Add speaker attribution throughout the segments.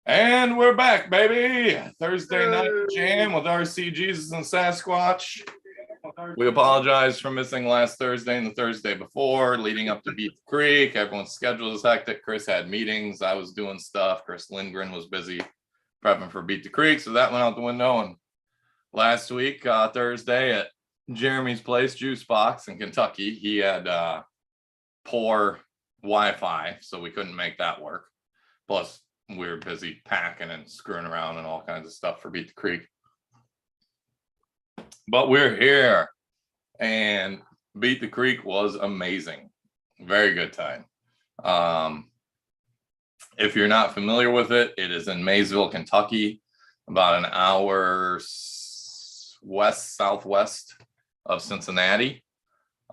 Speaker 1: And we're back, baby. Thursday night jam with RCJesus and SASquatch. We apologize for missing last Thursday and the Thursday before, leading up to Beat the Creek. Everyone's schedule is hectic. Chris had meetings. I was doing stuff. Chris Lindgren was busy prepping for Beat the Creek, so that went out the window. And last week, Thursday, at Jeremy's place, Juice Box in Kentucky, he had poor Wi-Fi, so we couldn't make that work. Plus, we were busy packing and screwing around and all kinds of stuff for Beat the Creek. But we're here, and Beat the Creek was amazing. Very good time. If you're not familiar with it, it is in Maysville, Kentucky, about an hour southwest of Cincinnati.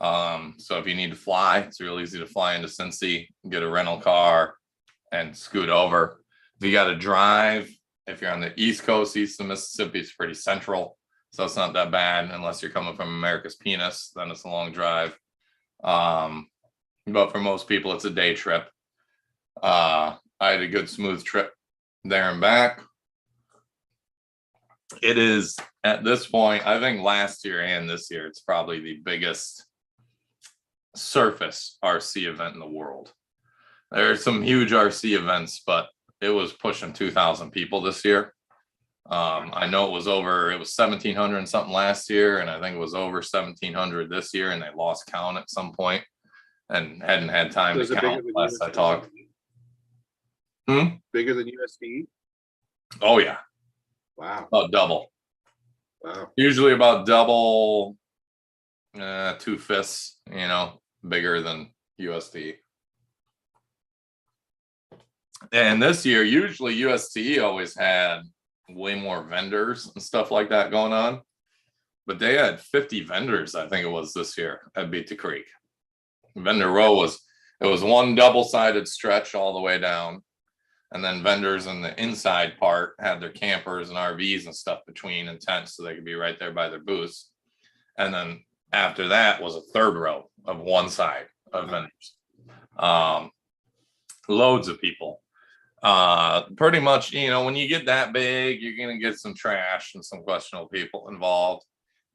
Speaker 1: So if you need to fly, it's real easy to fly into Cincy, get a rental car, and scoot over. If you got to drive, if you're on the East Coast, east of Mississippi, it's pretty central. So it's not that bad unless you're coming from America's Penis, then it's a long drive. But for most people, it's a day trip. I had a good smooth trip there and back. It is, at this point, I think last year and this year, it's probably the biggest surface RC event in the world. There are some huge RC events, but it was pushing 2,000 people this year. I know it was 1,700 and something last year, and I think it was over 1,700 this year, and they lost count at some point and hadn't had time to count last I talked.
Speaker 2: Bigger than USD?
Speaker 1: Oh, yeah.
Speaker 2: Wow.
Speaker 1: About double.
Speaker 2: Wow.
Speaker 1: Usually about double, 2 fists, bigger than USD. And this year, usually UST always had way more vendors and stuff like that going on. But they had 50 vendors, I think it was, this year at Beat the Creek. Vendor row was one double-sided stretch all the way down. And then vendors in the inside part had their campers and RVs and stuff between and tents so they could be right there by their booths. And then after that was a third row of one side of vendors. Loads of people. Pretty much, when you get that big, you're going to get some trash and some questionable people involved.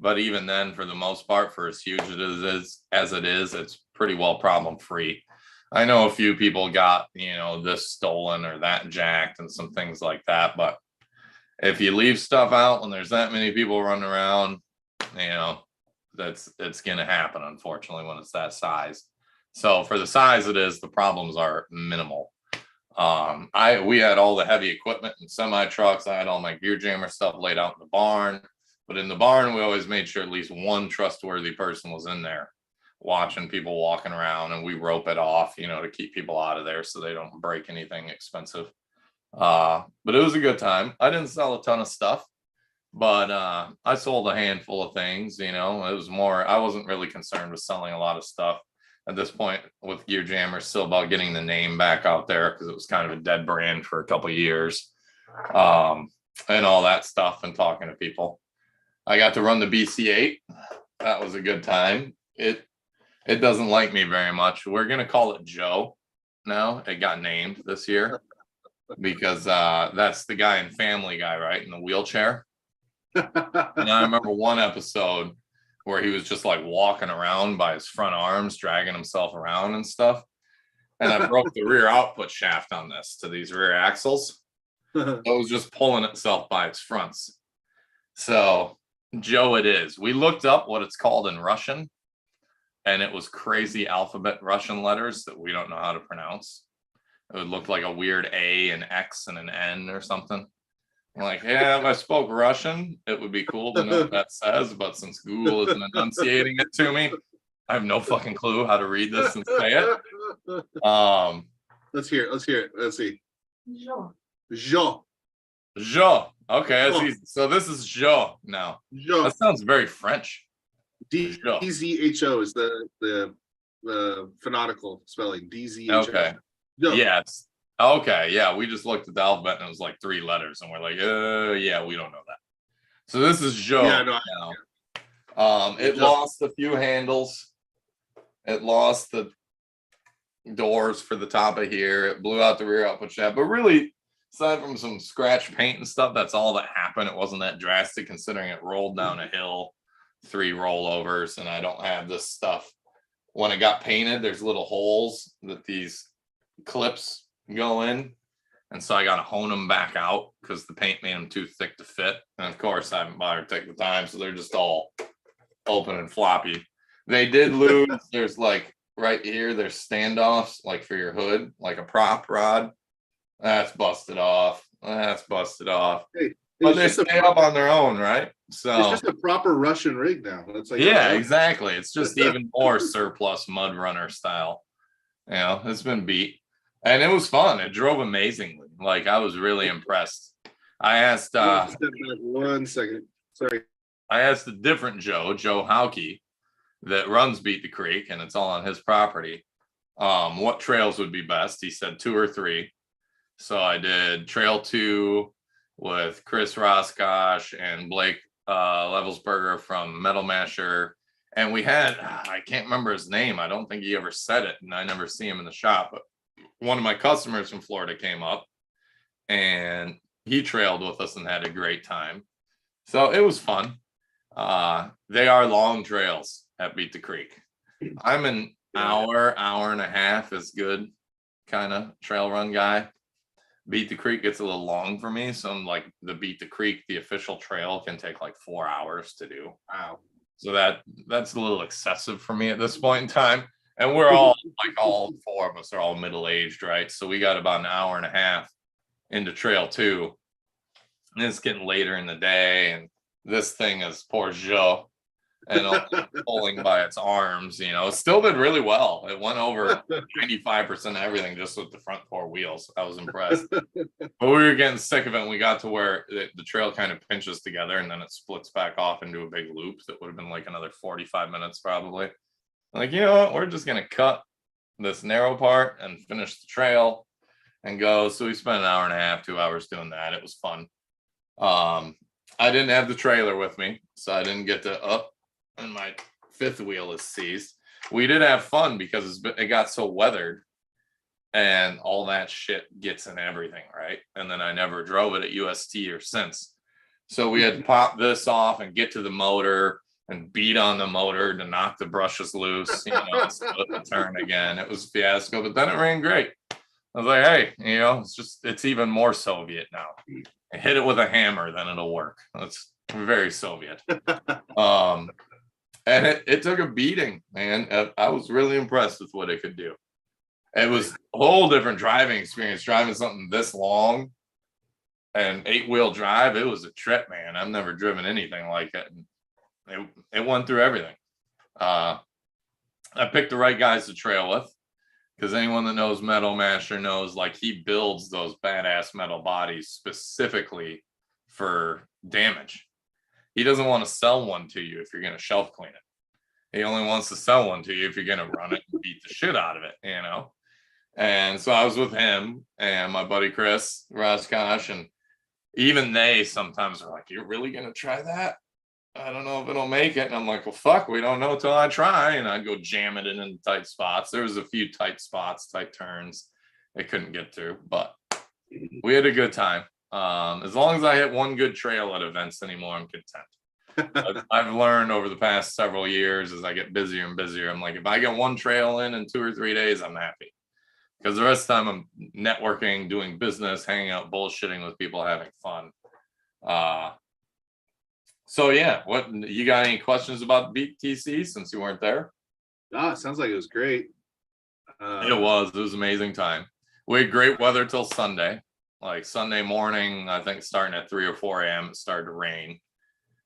Speaker 1: But even then, for the most part, for as huge as it is, it's pretty well problem free. I know a few people got, this stolen or that jacked and some things like that. But if you leave stuff out when there's that many people running around, it's going to happen, unfortunately, when it's that size. So for the size it is, the problems are minimal. We had all the heavy equipment and semi trucks. I had all my gear jammer stuff laid out in the barn, but in the barn, we always made sure at least one trustworthy person was in there watching people walking around, and we rope it off, to keep people out of there so they don't break anything expensive. But it was a good time. I didn't sell a ton of stuff, but I sold a handful of things. It was more, I wasn't really concerned with selling a lot of stuff at this point with Gear Jammer. Still about getting the name back out there because it was kind of a dead brand for a couple of years, and all that stuff, and talking to people. I got to run the BC8. That was a good time. It doesn't like me very much. We're gonna call it Joe now. It got named this year because that's the guy in Family Guy, right, in the wheelchair. And I remember one episode where he was just like walking around by his front arms, dragging himself around and stuff. And I broke the rear output shaft on this to these rear axles. It was just pulling itself by its fronts. So Joe it is. We looked up what it's called in Russian, and it was crazy alphabet Russian letters that we don't know how to pronounce. It would look like a weird A, an X, and an N or something. I'm like, yeah, if I spoke Russian, it would be cool to know what that says. But since Google isn't enunciating it to me, I have no fucking clue how to read this and say it.
Speaker 2: Let's hear it. Let's see. Jo.
Speaker 1: Okay, that's easy. So this is Jo now.
Speaker 2: Jo.
Speaker 1: That sounds very French.
Speaker 2: DZHO is the phonetical spelling. DZHO.
Speaker 1: Okay. Jo. Yes. Okay, yeah, we just looked at the alphabet and it was like 3 letters, and we're like, yeah, we don't know that. So this is Joe.
Speaker 2: Yeah, no,
Speaker 1: now. It lost a few handles. It lost the doors for the top of here. It blew out the rear output shaft, but really aside from some scratch paint and stuff, that's all that happened. It wasn't that drastic considering it rolled down a hill, 3 rollovers, and I don't have this stuff. When it got painted, there's little holes that these clips go in. And so I got to hone them back out because the paint made them too thick to fit. And of course, I haven't bothered to take the time. So they're just all open and floppy. They did lose. There's like right here, there's standoffs like for your hood, like a prop rod. That's busted off. That's busted off.
Speaker 2: Hey,
Speaker 1: but they stay up on their own, right? So
Speaker 2: it's just a proper Russian rig now. It's like,
Speaker 1: yeah, exactly. It's just even more surplus mud runner style. You know, it's been beat. And it was fun. It drove amazingly. Like I was really impressed. I asked
Speaker 2: step back 1 second. Sorry.
Speaker 1: I asked a different Joe Hauke, that runs Beat the Creek, and it's all on his property. What trails would be best? He said 2 or 3. So I did trail 2 with Chris Roscosh and Blake Levelsberger from Metal Masher. And we had, I can't remember his name. I don't think he ever said it, and I never see him in the shop, but one of my customers from Florida came up and he trailed with us and had a great time. So it was fun. They are long trails at Beat the Creek. I'm an hour and a half is good kind of trail run guy. Beat the Creek gets a little long for me. So I'm like the Beat the Creek, the official trail can take like 4 hours to do.
Speaker 2: Wow.
Speaker 1: So that's a little excessive for me at this point in time. And we're all like all 4 of us are all middle-aged, right? So we got about an hour and a half into trail 2. And it's getting later in the day. And this thing is poor Joe and pulling by its arms, you know. It still did really well. It went over 95% of everything just with the front 4 wheels. I was impressed. But we were getting sick of it, and we got to where the trail kind of pinches together and then it splits back off into a big loop that would have been like another 45 minutes probably. Like, you know what, we're just gonna cut this narrow part and finish the trail and go. So we spent an hour and a half, 2 hours doing that. It was fun. I didn't have the trailer with me, so I didn't get to up, and my 5th wheel is seized. We did have fun because it got so weathered and all that shit gets in everything, right? And then I never drove it at UST or since. So we had to pop this off and get to the motor and beat on the motor to knock the brushes loose, you know, split the turn again. It was a fiasco, but then it ran great. I was like, hey, you know, it's even more Soviet now. Hit it with a hammer, then it'll work. That's very Soviet. And it took a beating, man. I was really impressed with what it could do. It was a whole different driving experience, driving something this long and 8-wheel drive. It was a trip, man. I've never driven anything like it. It went through everything. I picked the right guys to trail with, because anyone that knows Metal Masher knows, like, he builds those badass metal bodies specifically for damage. He doesn't want to sell one to you if you're going to shelf clean it. He only wants to sell one to you if you're going to run it and beat the shit out of it, you know? And so I was with him and my buddy Chris Roscosh, and even they sometimes are like, you're really going to try that? I don't know if it'll make it. And I'm like, well, fuck, we don't know till I try. And I go jamming it in tight spots. There was a few tight spots, tight turns it couldn't get through, but we had a good time. As long as I hit one good trail at events anymore, I'm content. I've learned over the past several years as I get busier and busier, I'm like, if I get one trail in 2 or 3 days, I'm happy. Because the rest of the time I'm networking, doing business, hanging out, bullshitting with people, having fun. So yeah, what, you got any questions about BTC since you weren't there?
Speaker 2: No, it sounds like it was great.
Speaker 1: It was an amazing time. We had great weather till Sunday. Like Sunday morning, I think starting at 3 or 4 a.m., it started to rain.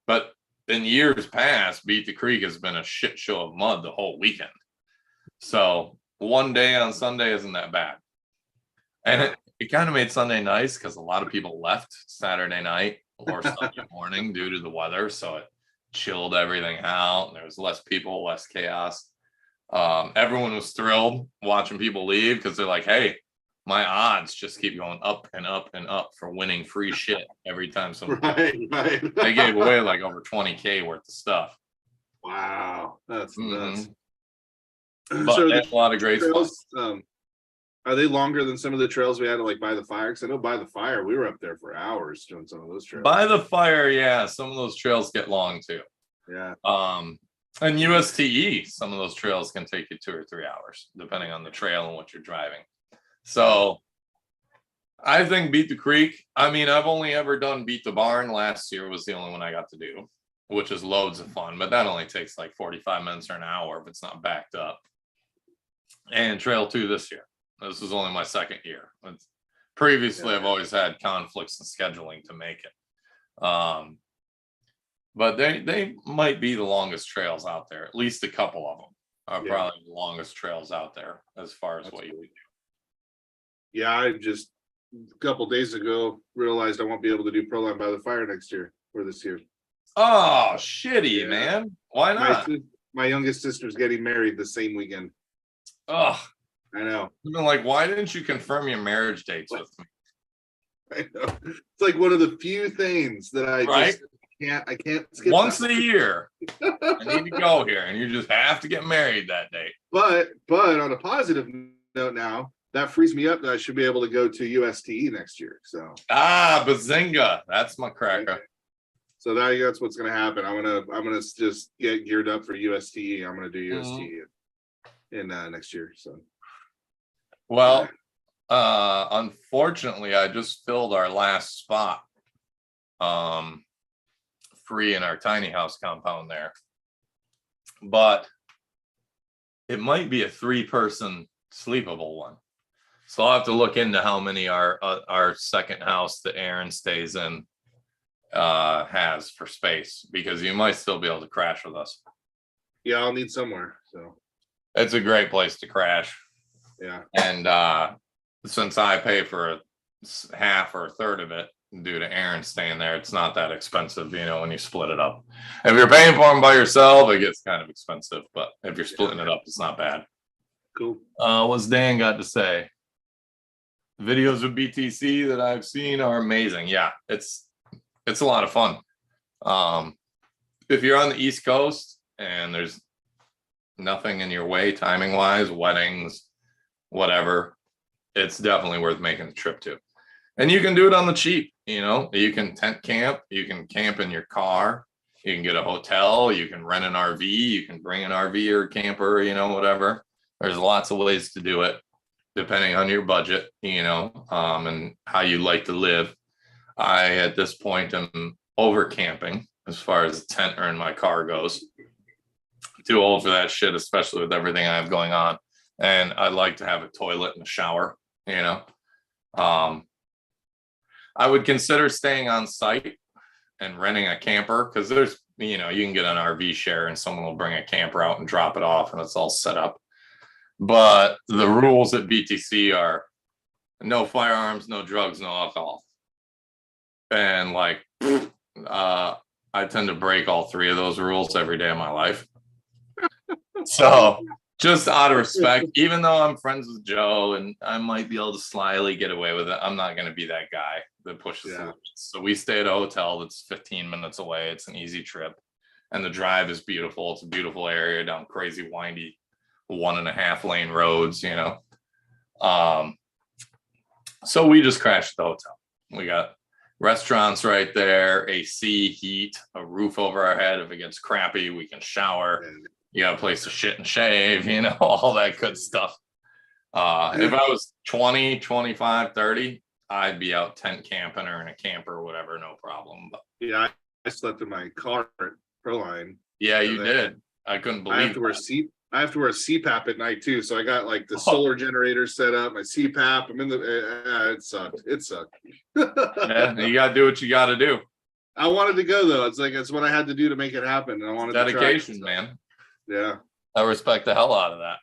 Speaker 1: But in years past, Beat the Creek has been a shit show of mud the whole weekend. So one day on Sunday isn't that bad. And it kind of made Sunday nice because a lot of people left Saturday night or Sunday morning due to the weather. So it chilled everything out. There was less people, less chaos. Everyone was thrilled watching people leave because they're like, hey, my odds just keep going up and up and up for winning free shit every time someone
Speaker 2: right.
Speaker 1: They gave away like over 20K worth of stuff.
Speaker 2: Wow, that's nuts.
Speaker 1: But so a lot of great
Speaker 2: trails,
Speaker 1: stuff.
Speaker 2: Are they longer than some of the trails we had to like by the fire? Because I know by the fire we were up there for hours doing some of those trails.
Speaker 1: By the fire, yeah, some of those trails get long too.
Speaker 2: Yeah.
Speaker 1: And USTE, some of those trails can take you 2 or 3 hours, depending on the trail and what you're driving. So I think Beat the Creek. I mean, I've only ever done Beat the Barn. Last year was the only one I got to do, which is loads of fun, but that only takes like 45 minutes or an hour if it's not backed up. And Trail 2 this year. This is only my second year. Previously, I've always had conflicts in scheduling to make it. But they might be the longest trails out there. At least a couple of them are probably the longest trails out there as far as what you would do.
Speaker 2: Yeah, I just a couple days ago realized I won't be able to do Proline by the Fire next year or this year.
Speaker 1: Oh, shitty, man. Why not?
Speaker 2: My youngest sister's getting married the same weekend.
Speaker 1: Oh,
Speaker 2: I know.
Speaker 1: I've been like, why didn't you confirm your marriage dates with me?
Speaker 2: I know. It's like one of the few things that I can't skip.
Speaker 1: Once a year, I need to go here, and you just have to get married that day.
Speaker 2: But on a positive note now, that frees me up that I should be able to go to USTE next year. So
Speaker 1: bazinga. That's my cracker.
Speaker 2: So that's what's gonna happen. I'm gonna just get geared up for USTE. I'm gonna do USTE in next year. So
Speaker 1: well, unfortunately, I just filled our last spot free in our tiny house compound there, but it might be a 3-person sleepable one. So I'll have to look into how many our second house that Aaron stays in has for space, because you might still be able to crash with us.
Speaker 2: Yeah, I'll need somewhere. So
Speaker 1: it's a great place to crash.
Speaker 2: Yeah.
Speaker 1: And since I pay for a half or a third of it due to Aaron staying there, it's not that expensive, when you split it up. If you're paying for them by yourself, it gets kind of expensive, but if you're splitting it up, it's not bad.
Speaker 2: Cool.
Speaker 1: What's Dan got to say? Videos of BTC that I've seen are amazing. Yeah, it's a lot of fun. If you're on the East Coast and there's nothing in your way timing wise, weddings, whatever, it's definitely worth making the trip to. And you can do it on the cheap. You can tent camp, you can camp in your car, you can get a hotel, you can rent an RV, you can bring an RV or a camper, whatever. There's lots of ways to do it depending on your budget, and how you like to live. I, at this point, am over camping as far as the tent or in my car goes. Too old for that shit, especially with everything I have going on. And I like to have a toilet and a shower, I would consider staying on site and renting a camper, because there's, you can get an RV share and someone will bring a camper out and drop it off and it's all set up. But the rules at BTC are no firearms, no drugs, no alcohol. And I tend to break all 3 of those rules every day of my life. So just out of respect, even though I'm friends with Joe and I might be able to slyly get away with it, I'm not going to be that guy that pushes the limits. So we stay at a hotel that's 15 minutes away. It's an easy trip. And the drive is beautiful. It's a beautiful area down crazy, windy 1.5 lane roads, So we just crashed at the hotel. We got restaurants right there, AC, heat, a roof over our head. If it gets crappy, we can shower. You got a place to shit and shave, all that good stuff. If I was 20, 25, 30, I'd be out tent camping or in a camper or whatever, no problem. But
Speaker 2: yeah, I slept in my car at Proline.
Speaker 1: Yeah, you did. I couldn't believe
Speaker 2: I have to wear CPAP at night too. So I got the solar generator set up, my CPAP. I'm in the. It sucked.
Speaker 1: Yeah, you got to do what you got to do.
Speaker 2: I wanted to go though. It's what I had to do to make it happen, and I wanted
Speaker 1: dedication,
Speaker 2: to try.
Speaker 1: Man.
Speaker 2: Yeah,
Speaker 1: I respect the hell out of that.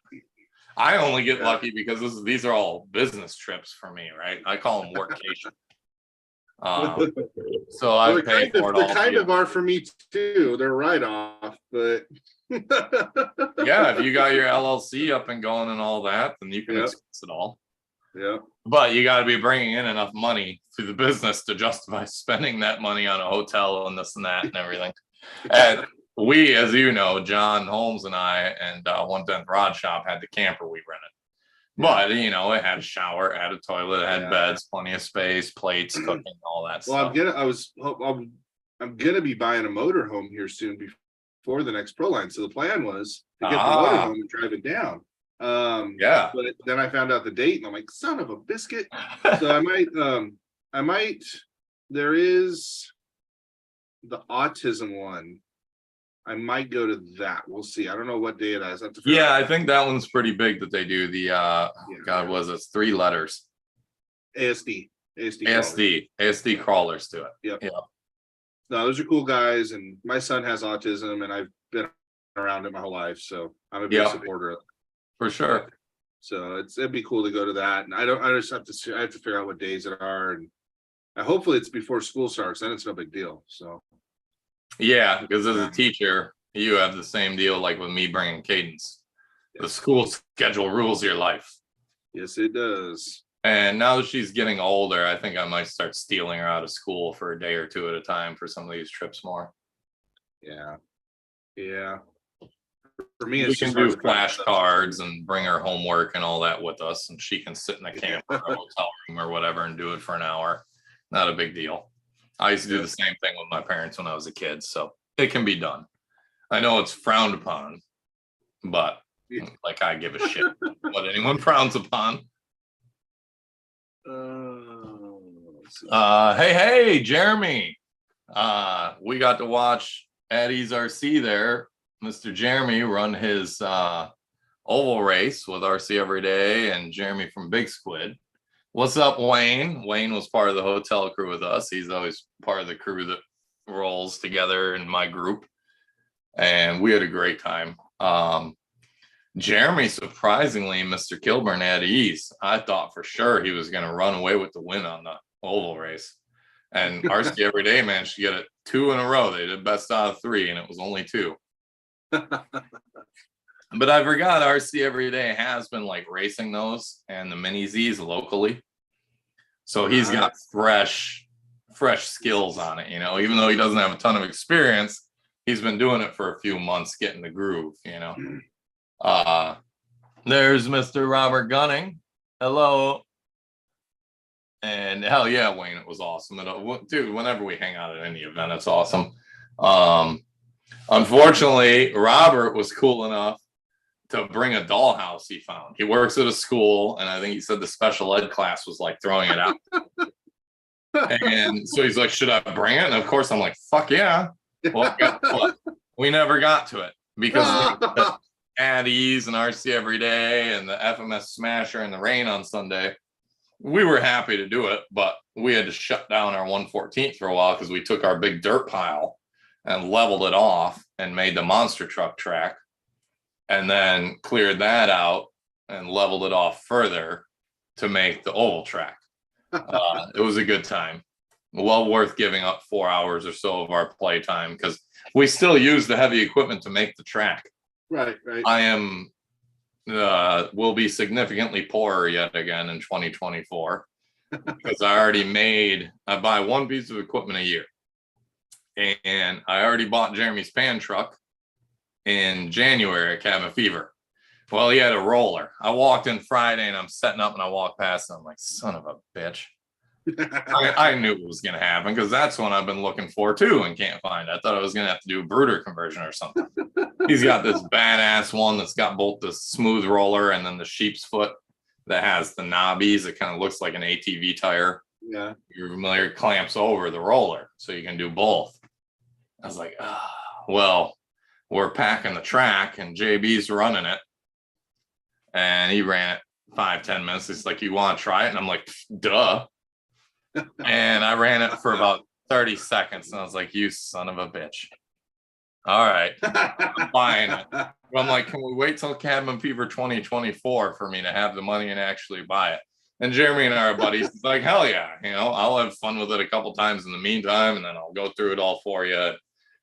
Speaker 1: I only get lucky because these are all business trips for me, right? I call them workcation. So I pay for it all.
Speaker 2: They kind of are for me too. They're write off, but
Speaker 1: yeah, if you got your LLC up and going and all that, then you can expense it all.
Speaker 2: Yeah,
Speaker 1: but you got to be bringing in enough money through the business to justify spending that money on a hotel and this and that and everything. And we, as you know, John Holmes and I and 110th Rod Shop had the camper we rented. But you know, it had a shower, it had a toilet, it had
Speaker 2: Yeah.
Speaker 1: beds, plenty of space, plates, cooking, all that
Speaker 2: Well,
Speaker 1: stuff.
Speaker 2: I'm gonna be buying a motorhome here soon before the next pro line. So the plan was to get the motorhome and drive it down.
Speaker 1: Yeah.
Speaker 2: But then I found out the date and I'm like, son of a biscuit. So I might, there is the autism one. I might go to that. We'll see. I don't know what day it is.
Speaker 1: Yeah, I think that one's pretty big that they do the God, was it 3 letters? ASD crawlers to it.
Speaker 2: Yep.
Speaker 1: Yeah.
Speaker 2: No, those are cool guys, and my son has autism, and I've been around it my whole life, so I'm a big supporter of it.
Speaker 1: For sure.
Speaker 2: So it'd be cool to go to that, and I just have to figure out what days it are, and hopefully it's before school starts. Then it's no big deal. So
Speaker 1: yeah, because as a teacher, you have the same deal like with me bringing Cadence. The school schedule rules your life.
Speaker 2: Yes, it does.
Speaker 1: And now that she's getting older, I think I might start stealing her out of school for a day or two at a time for some of these trips more.
Speaker 2: Yeah. For me,
Speaker 1: we can do flashcards and bring her homework and all that with us, and she can sit in the camp or a hotel room or whatever and do it for an hour. Not a big deal. I used to do the same thing with my parents when I was a kid, so it can be done. I know it's frowned upon, but like I give a shit what anyone frowns upon. Hey, Jeremy. We got to watch Eddie's RC there. Mr. Jeremy run his oval race with RC Every Day and Jeremy from Big Squid. What's up, Wayne? Wayne was part of the hotel crew with us. He's always part of the crew that rolls together in my group. And we had a great time. Jeremy, surprisingly, Mr. Kilburn at ease. I thought for sure he was going to run away with the win on the oval race. And RC Every Day managed to get it 2 in a row. They did best out of 3, and it was only 2. But I forgot RC Every Day has been like racing those and the mini Z's locally. So he's got fresh skills on it, you know, even though he doesn't have a ton of experience, he's been doing it for a few months, getting the groove, you know. There's Mr. Robert Gunning. Hello. And hell yeah, Wayne, it was awesome. Dude, whenever we hang out at any event, it's awesome. Unfortunately, Robert was cool enough to bring a dollhouse he found. He works at a school, and I think he said the special ed class was like throwing it out. And so he's like, should I bring it? And of course I'm like, fuck yeah. Well, guess what? We never got to it because at ease and RC Every Day and the FMS Smasher and the rain on Sunday. We were happy to do it, but we had to shut down our 114th for a while because we took our big dirt pile and leveled it off and made the monster truck track, and then cleared that out and leveled it off further to make the oval track. It was a good time. Well worth giving up 4 hours or so of our play time because we still use the heavy equipment to make the track.
Speaker 2: Right.
Speaker 1: I will be significantly poorer yet again in 2024 because I buy one piece of equipment a year. And I already bought Jeremy's pan truck in January at Cabin Fever. Well, he had a roller. I walked in Friday and I'm setting up and I walk past and I'm like, son of a bitch. I knew it was going to happen because that's one I've been looking for too and can't find. I thought I was going to have to do a brooder conversion or something. He's got this badass one that's got both the smooth roller and then the sheep's foot that has the knobbies. It kind of looks like an ATV tire.
Speaker 2: Yeah.
Speaker 1: You're familiar, clamps over the roller so you can do both. I was like, well, we're packing the track and JB's running it. And he ran it 5-10 minutes. He's like, you want to try it? And I'm like, duh. And I ran it for about 30 seconds. And I was like, you son of a bitch. All right. I'm buying it. I'm like, can we wait till Cabin Fever 2024 for me to have the money and actually buy it? And Jeremy and our buddies, it's like, hell yeah. You know, I'll have fun with it a couple times in the meantime. And then I'll go through it all for you.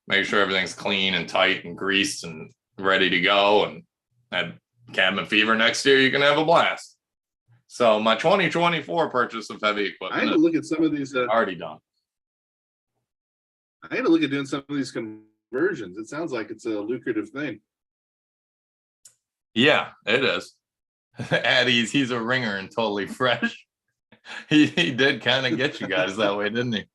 Speaker 1: Make sure everything's clean and tight and greased and ready to go. And at Cabin Fever next year, you can have a blast. So my 2024 purchase of heavy equipment.
Speaker 2: I had to look at some of these.
Speaker 1: Already done.
Speaker 2: I had to look at doing some of these conversions. It sounds like it's a lucrative thing.
Speaker 1: Yeah, it is. Addie's, he's a ringer and totally fresh. He did kind of get you guys that way, didn't he?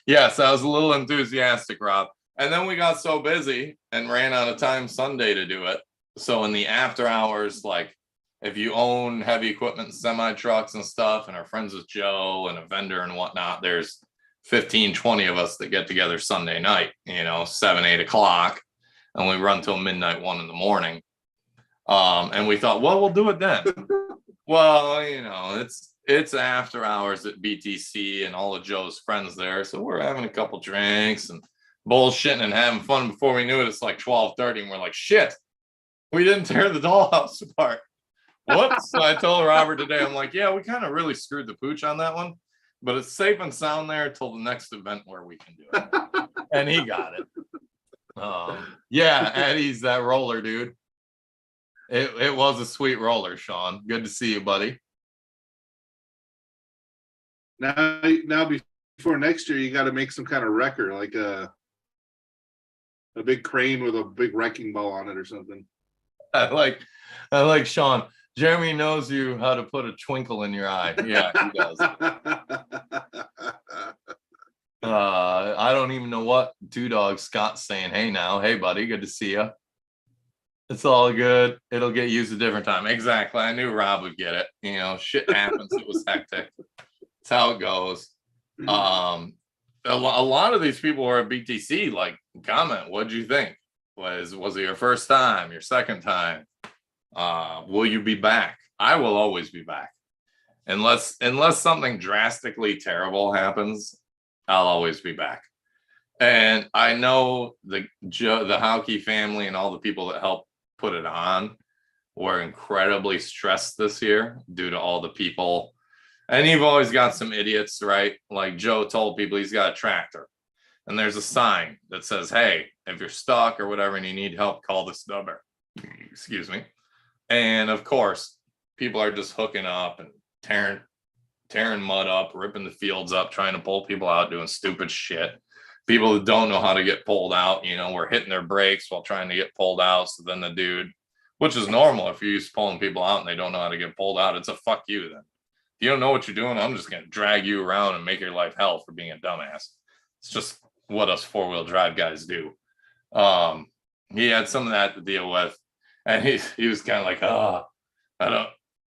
Speaker 1: Yes, I was a little enthusiastic, Rob. And then we got so busy and ran out of time Sunday to do it. So in the after hours, like if you own heavy equipment, semi trucks and stuff, and are friends with Joe and a vendor and whatnot, there's 15, 20 of us that get together Sunday night, 7, 8 o'clock, and we run till midnight, 1 in the morning. And we thought, well, we'll do it then. Well, it's after hours at BTC and all of Joe's friends there. So we're having a couple drinks and bullshitting and having fun. Before we knew it, it's like 12:30 and we're like, shit, we didn't tear the dollhouse apart. Whoops. So I told Robert today, I'm like, yeah, we kind of really screwed the pooch on that one, but it's safe and sound there till the next event where we can do it. And he got it. Yeah, Eddie's that roller, dude. It was a sweet roller, Sean. Good to see you, buddy.
Speaker 2: Now before next year, you got to make some kind of wrecker, like a big crane with a big wrecking ball on it or something.
Speaker 1: I like Sean. Jeremy knows you how to put a twinkle in your eye. Yeah, he does. I don't even know what Two Dogs Scott's saying. Hey now, hey buddy, good to see you. It's all good. It'll get used a different time. Exactly. I knew Rob would get it. Shit happens. It was hectic. It's how it goes. A lot of these people who are at BTC like comment, what'd you think? Was it your first time, your second time? Will you be back? I will always be back. Unless something drastically terrible happens, I'll always be back. And I know the Hauke family and all the people that helped put it on were incredibly stressed this year due to all the people. And you've always got some idiots, right? Like Joe told people he's got a tractor. And there's a sign that says, hey, if you're stuck or whatever and you need help, call this number. Excuse me. And of course, people are just hooking up and tearing mud up, ripping the fields up, trying to pull people out, doing stupid shit. People that don't know how to get pulled out, we're hitting their brakes while trying to get pulled out. So then the dude, which is normal if you're used to pulling people out and they don't know how to get pulled out, it's a fuck you then. If you don't know what you're doing, I'm just going to drag you around and make your life hell for being a dumbass. It's just what us four-wheel drive guys do. He had some of that to deal with. And he was kind of like, I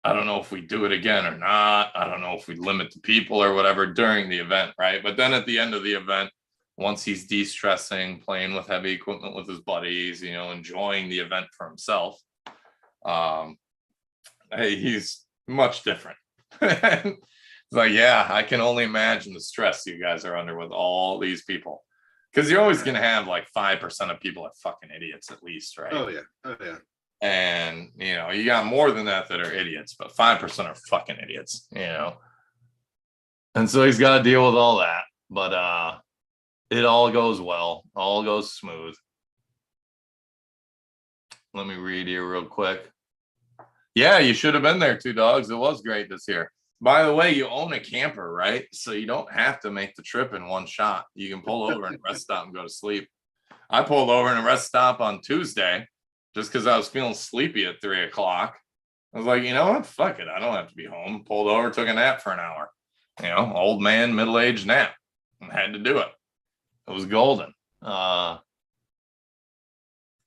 Speaker 1: don't know if we do it again or not. I don't know if we limit the people or whatever during the event, right? But then at the end of the event, once he's de-stressing, playing with heavy equipment with his buddies, enjoying the event for himself, he's much different. It's like, yeah, I can only imagine the stress you guys are under with all these people. Because you're always going to have like 5% of people are fucking idiots at least, right?
Speaker 2: Oh, yeah.
Speaker 1: And, you got more than that are idiots, but 5% are fucking idiots, And so he's got to deal with all that. But it all goes well, all goes smooth. Let me read here real quick. Yeah, you should have been there, Two Dogs. It was great this year. By the way, you own a camper, right? So you don't have to make the trip in one shot. You can pull over and rest stop and go to sleep. I pulled over in a rest stop on Tuesday just because I was feeling sleepy at 3 o'clock. I was like, you know what? Fuck it. I don't have to be home. Pulled over, took a nap for an hour. Old man, middle-aged nap. I had to do it. It was golden.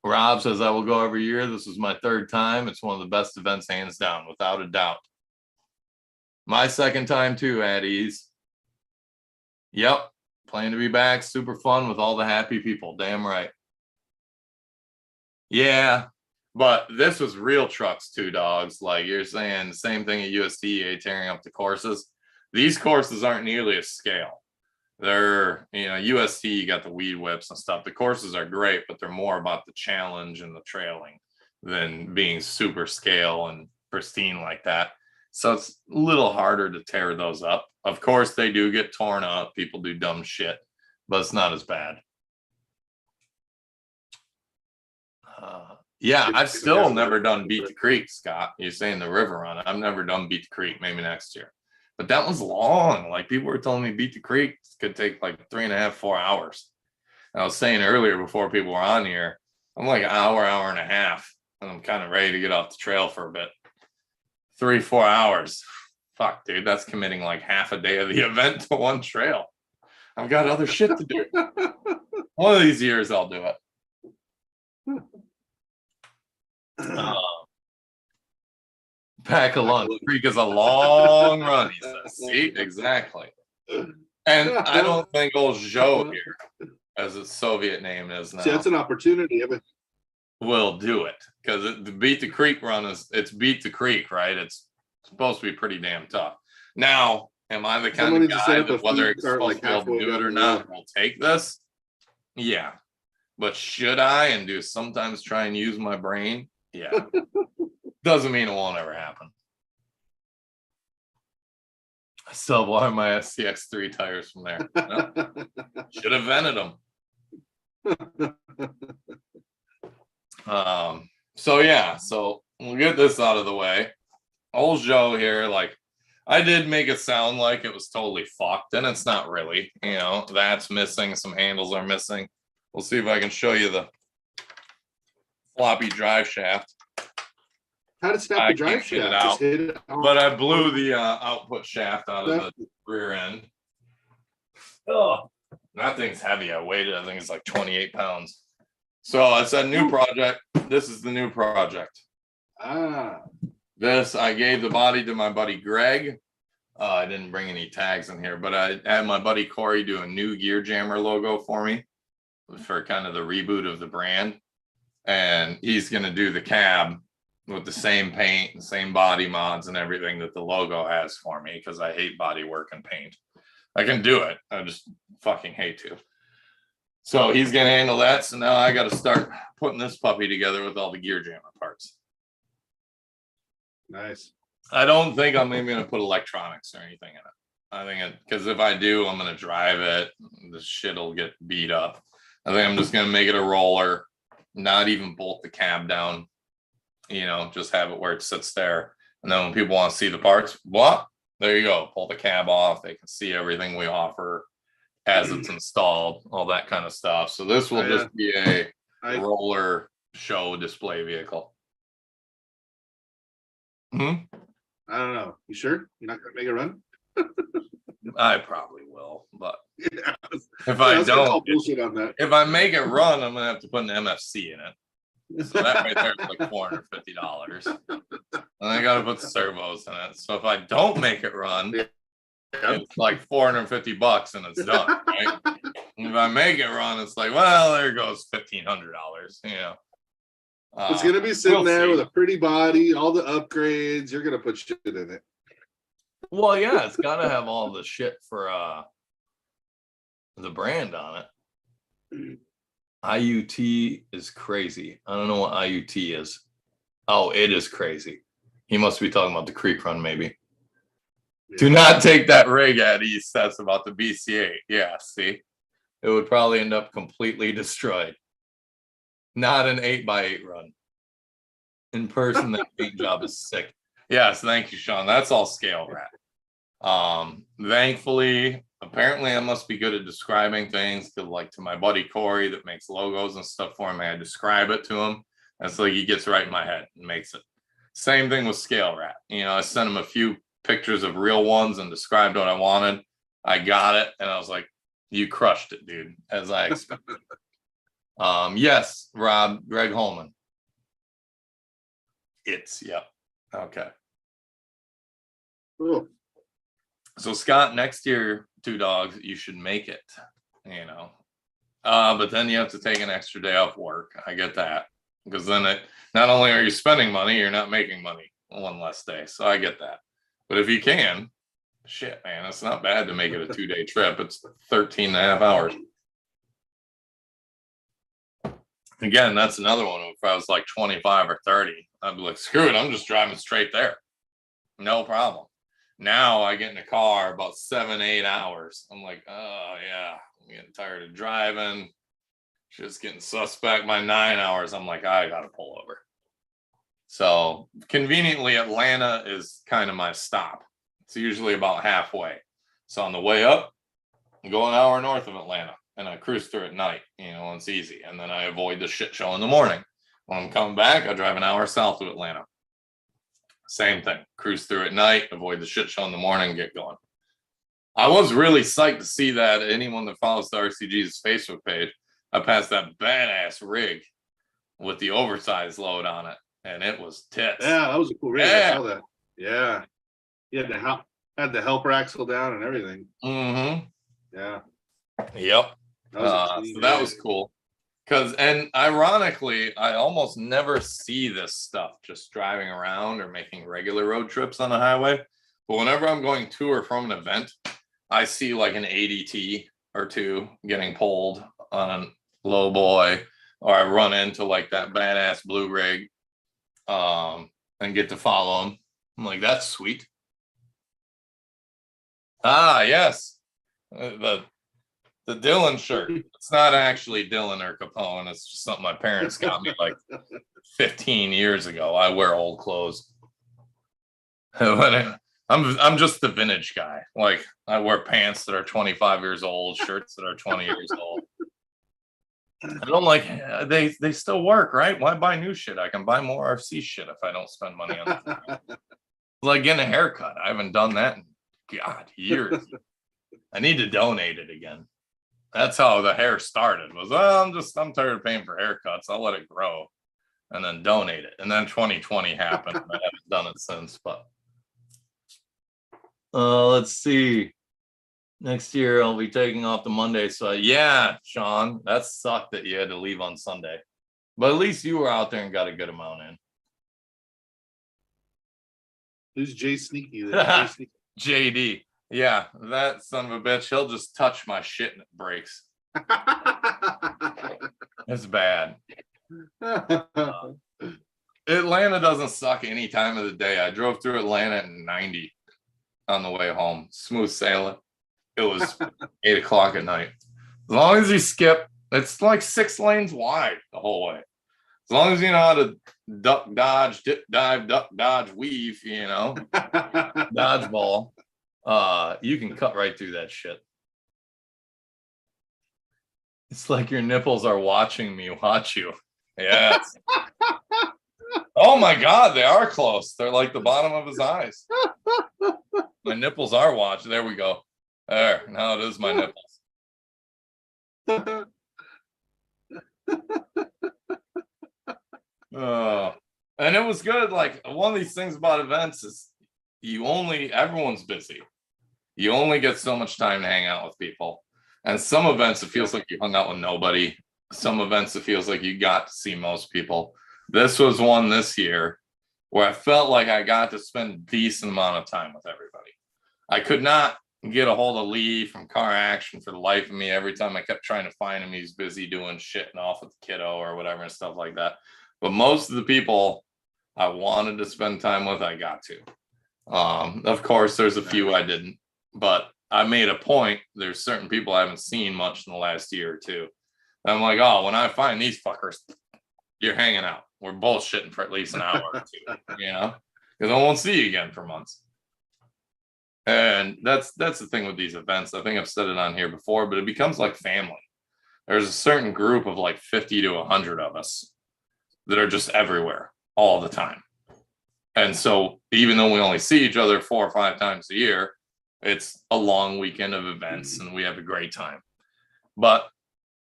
Speaker 1: Rob says, I will go every year. This is my third time. It's one of the best events, hands down, without a doubt. My second time too, at ease. Yep. Plan to be back. Super fun with all the happy people. Damn right. Yeah. But this was real trucks, Two Dogs. Like you're saying, the same thing at USDA, tearing up the courses. These courses aren't nearly as scale. They're, UST, you got the weed whips and stuff. The courses are great, but they're more about the challenge and the trailing than being super scale and pristine like that. So it's a little harder to tear those up. Of course, they do get torn up. People do dumb shit, but it's not as bad. Yeah, I've still never done Beat the Creek, Scott. You're saying the river run. I've never done Beat the Creek, maybe next year. But that was long. Like people were telling me Beat the Creek could take like 3.5, 4 hours. And I was saying earlier before people were on here, I'm like an hour and a half and I'm kind of ready to get off the trail for a bit. 3-4 hours. Fuck, dude, that's committing like half a day of the event to one trail. I've got other shit to do. One of these years I'll do it. Pack a lunch. Creek is a long run, he says. See, exactly. And I don't think old Joe here, as its Soviet name is now.
Speaker 2: See, that's an opportunity.
Speaker 1: Will do it, because the Beat the Creek run it's Beat the Creek, right? It's supposed to be pretty damn tough. Now, am I the kind of guy that whether it's supposed to be able to do it or not will take this? Yeah. But should I and do sometimes try and use my brain? Yeah. Doesn't mean it won't ever happen. I still have my SCX3 tires from there. No. Should have vented them. So yeah, so we'll get this out of the way. Old Joe here, like I did make it sound like it was totally fucked, and it's not really. You know, that's missing, some handles are missing. We'll see if I can show you the floppy drive shaft.
Speaker 2: How to snap the drive shaft?
Speaker 1: But I blew the output shaft out of the rear end. Oh, that thing's heavy. I weighed it. I think it's like 28 pounds. So it's a new project. This is the new project. This, I gave the body to my buddy Greg. I didn't bring any tags in here, but I had my buddy Corey do a new Gear Jammer logo for me for kind of the reboot of the brand. And he's going to do the cab with the same paint and same body mods and everything that the logo has for me, because I hate body work and paint. I can do it. I just fucking hate to. So he's going to handle that. So now I got to start putting this puppy together with all the Gear Jammer parts.
Speaker 2: Nice.
Speaker 1: I don't think I'm even going to put electronics or anything in it. I think because if I do, I'm going to drive it. The shit will get beat up. I think I'm just going to make it a roller, not even bolt the cab down. You know, just have it where it sits there. And then when people want to see the parts, what? There you go. Pull the cab off. They can see everything we offer as it's installed, all that kind of stuff. So this will just be a roller show display vehicle.
Speaker 2: I don't know. You sure? You're not going to make it run?
Speaker 1: I probably will, but
Speaker 2: Yeah.
Speaker 1: if I don't,
Speaker 2: on that.
Speaker 1: if I make it run, I'm going to have to put an MFC in it. So that right there is like $450. And I got to put servos in it. So if I don't make it run, it's like $450 and it's done, right? And if I make it run, it's like, well, there goes $1,500, you know.
Speaker 2: It's going to be sitting there with a pretty body, all the upgrades. You're going to put shit in it.
Speaker 1: Well, yeah, it's got to have all the shit for the brand on it. IUT is crazy. I don't know what IUT is. Oh, it is crazy. He must be talking about the Creek Run, maybe. Yeah. Do not take that rig at East. That's about the BC8. Yeah, see? It would probably end up completely destroyed. Not an 8x8 run. In person, that paint job is sick. Yes, thank you, Sean. That's all scale rat. Thankfully, apparently I must be good at describing things, because like to my buddy Corey that makes logos and stuff for me, I describe it to him. That's like he gets right in my head and makes it. Same thing with scale rat. You know, I sent him a few pictures of real ones and described what I wanted. I got it, and I was like, you crushed it, dude, as I expected. Yes, Rob, Greg Holman. Yep. Okay.
Speaker 2: Cool.
Speaker 1: So Scott, next year, 2 dogs, you should make it, you know. But then you have to take an extra day off work. I get that. Because then not only are you spending money, you're not making money one less day. So I get that. But if you can, shit, man, it's not bad to make it a 2-day trip. It's 13 and a half hours. Again, that's another one. If I was like 25 or 30, I'd be like, screw it, I'm just driving straight there. No problem. Now I get in the car about 7-8 hours. I'm like, oh yeah, I'm getting tired of driving. Just getting suspect by 9 hours. I'm like, I gotta pull over. So conveniently, Atlanta is kind of my stop. It's usually about halfway. So on the way up, I go an hour north of Atlanta and I cruise through at night, you know, it's easy. And then I avoid the shit show in the morning. When I'm coming back, I drive an hour south of Atlanta. Same thing. Cruise through at night, avoid the shit show in the morning, get going. I was really psyched to see that anyone that follows the RCJesus Facebook page, I passed that badass rig with the oversized load on it, and it was tits.
Speaker 2: Yeah, that was a cool rig.
Speaker 1: Yeah.
Speaker 2: I saw that. Yeah. You had the helper axle down and everything.
Speaker 1: Mm-hmm.
Speaker 2: Yeah.
Speaker 1: Yep. So that was cool. And ironically, I almost never see this stuff just driving around or making regular road trips on the highway. But whenever I'm going to or from an event, I see like an ADT or two getting pulled on a low boy, or I run into like that badass blue rig and get to follow him. I'm like, that's sweet. Ah, yes. The Dylan shirt. It's not actually Dylan or Capone. It's just something my parents got me like 15 years ago. I wear old clothes. I'm just the vintage guy. Like, I wear pants that are 25 years old, shirts that are 20 years old. I don't like, they still work, right? Why buy new shit? I can buy more RC shit if I don't spend money on it. Like getting a haircut. I haven't done that in, God, years. I need to donate it again. That's how the hair started. Was, I'm tired of paying for haircuts. I'll let it grow and then donate it. And then 2020 happened. And I haven't done it since. But let's see. Next year I'll be taking off the Monday. So yeah, Sean, that sucked that you had to leave on Sunday. But at least you were out there and got a good amount in.
Speaker 2: Who's Jay Sneaky? Jay Sneaky?
Speaker 1: JD. Yeah, that son of a bitch. He'll just touch my shit and it breaks. It's bad. Atlanta doesn't suck any time of the day. I drove through Atlanta at 90 on the way home. Smooth sailing. It was 8 o'clock at night. As long as you skip, it's like 6 lanes wide the whole way. As long as you know how to duck, dodge, dip, dive, duck, dodge, weave, you know, dodgeball. You can cut right through that shit. It's like your nipples are watching me watch you. Yes. Oh my God, they are close. They're like the bottom of his eyes. My nipples are watching. There we go. There, now it is my nipples. And it was good. Like, one of these things about events is everyone's busy. You only get so much time to hang out with people. And some events, it feels like you hung out with nobody. Some events, it feels like you got to see most people. This was one this year where I felt like I got to spend a decent amount of time with everybody. I could not get a hold of Lee from Car Action for the life of me. Every time I kept trying to find him, he's busy doing shit and off with the kiddo or whatever and stuff like that. But most of the people I wanted to spend time with, I got to. Of course, there's a few I didn't, but I made a point. There's certain people I haven't seen much in the last year or two. And I'm like, oh, when I find these fuckers, you're hanging out. We're bullshitting for at least an hour or two, you know, because I won't see you again for months. And that's the thing with these events. I think I've said it on here before, but it becomes like family. There's a certain group of like 50 to 100 of us that are just everywhere all the time. And so even though we only see each other 4 or 5 times a year, it's a long weekend of events and we have a great time. But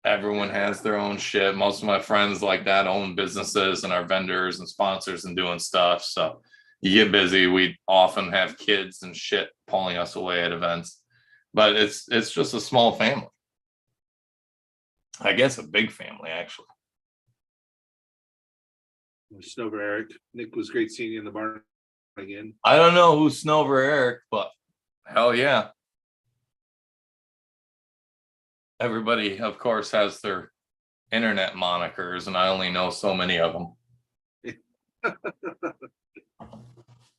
Speaker 1: everyone has their own shit. Most of my friends like that own businesses and are vendors and sponsors and doing stuff. So you get busy. We often have kids and shit pulling us away at events, but it's just a small family. I guess a big family, actually.
Speaker 2: Snover Eric. Nick, was great seeing you in the barn again.
Speaker 1: I don't know who's Snover Eric, but hell yeah. Everybody, of course, has their internet monikers, and I only know so many of them.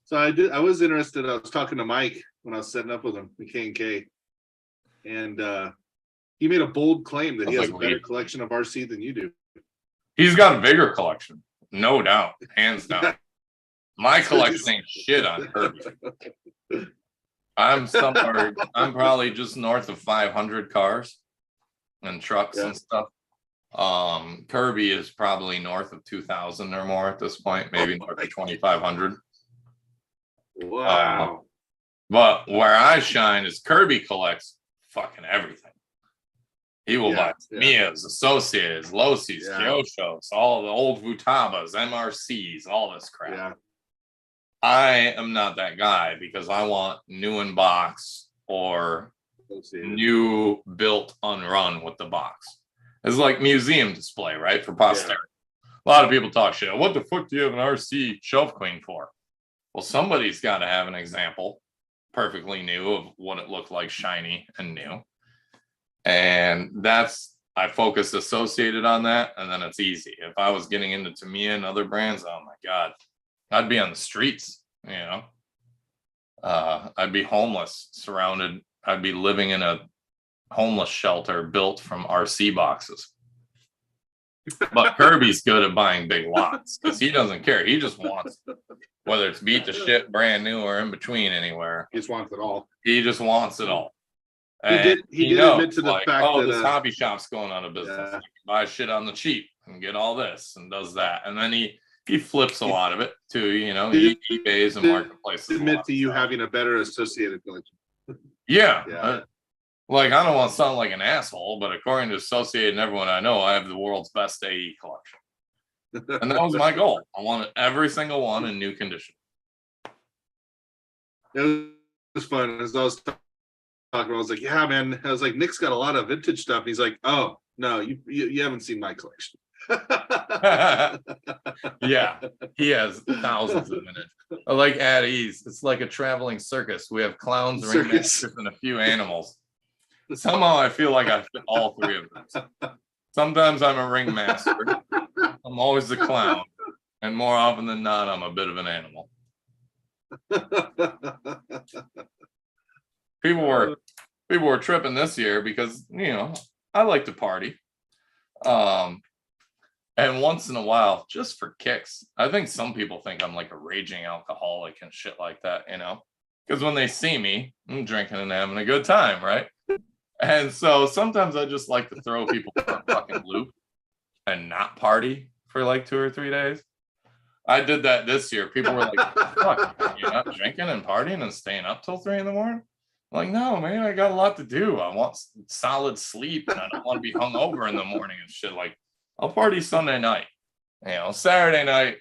Speaker 2: So I was interested. I was talking to Mike when I was setting up with him, the K&K, and he made a bold claim that he has a better collection of RC than you do.
Speaker 1: He's got a bigger collection, no doubt, hands down. My collection ain't shit on Kirby. I'm probably just north of 500 cars and trucks and stuff. Kirby is probably north of 2,000 or more at this point, maybe north of 2,500.
Speaker 2: Wow.
Speaker 1: But where I shine is Kirby collects fucking everything. He will buy Mia's, Associates, Losi's, Kyoshos, all the old Vutabas, MRCs, all this crap.
Speaker 2: Yeah.
Speaker 1: I am not that guy because I want new in box or new built unrun with the box. It's like museum display, right? For posterity. A lot of people talk shit. What the fuck do you have an RC shelf queen for? Well, somebody's got to have an example perfectly new of what it looked like, shiny and new. And that's, I focused associated on that, and then it's easy. If I was getting into Tamiya and other brands, oh my God, I'd be on the streets, you know. I'd be homeless, surrounded. I'd be living in a homeless shelter built from RC boxes. But Kirby's good at buying big lots because he doesn't care. He just wants, whether it's beat the shit, brand new, or in between anywhere.
Speaker 2: He just wants it all.
Speaker 1: He just wants it all.
Speaker 2: He did admit to the fact that
Speaker 1: this hobby shop's going out of business. He buys shit on the cheap and get all this and does that, and then he flips a lot of it too. You know, eBay's and marketplaces.
Speaker 2: Admit to you having a better associated collection.
Speaker 1: Yeah. Like, I don't want to sound like an asshole, but according to Associated and everyone I know, I have the world's best AE collection. And that was my goal. I wanted every single one in new condition.
Speaker 2: It was fun. As I was talking about, I was like, yeah, man. I was like, Nick's got a lot of vintage stuff. He's like, oh, no, you haven't seen my collection.
Speaker 1: Yeah, he has thousands of minutes. Like at ease, it's like a traveling circus. We have clowns, ringmasters, and a few animals. Somehow I feel like I fit all three of them. Sometimes I'm a ringmaster. I'm always the clown. And more often than not, I'm a bit of an animal. People were tripping this year because, you know, I like to party. And once in a while, just for kicks, I think some people think I'm like a raging alcoholic and shit like that, you know, because when they see me, I'm drinking and having a good time, right? And so sometimes I just like to throw people for a fucking loop and not party for like 2 or 3 days. I did that this year. People were like, fuck, you're not drinking and partying and staying up till 3 in the morning? I'm like, no, man, I got a lot to do. I want solid sleep and I don't want to be hungover in the morning and shit. Like, I'll party Sunday night. You know, Saturday night,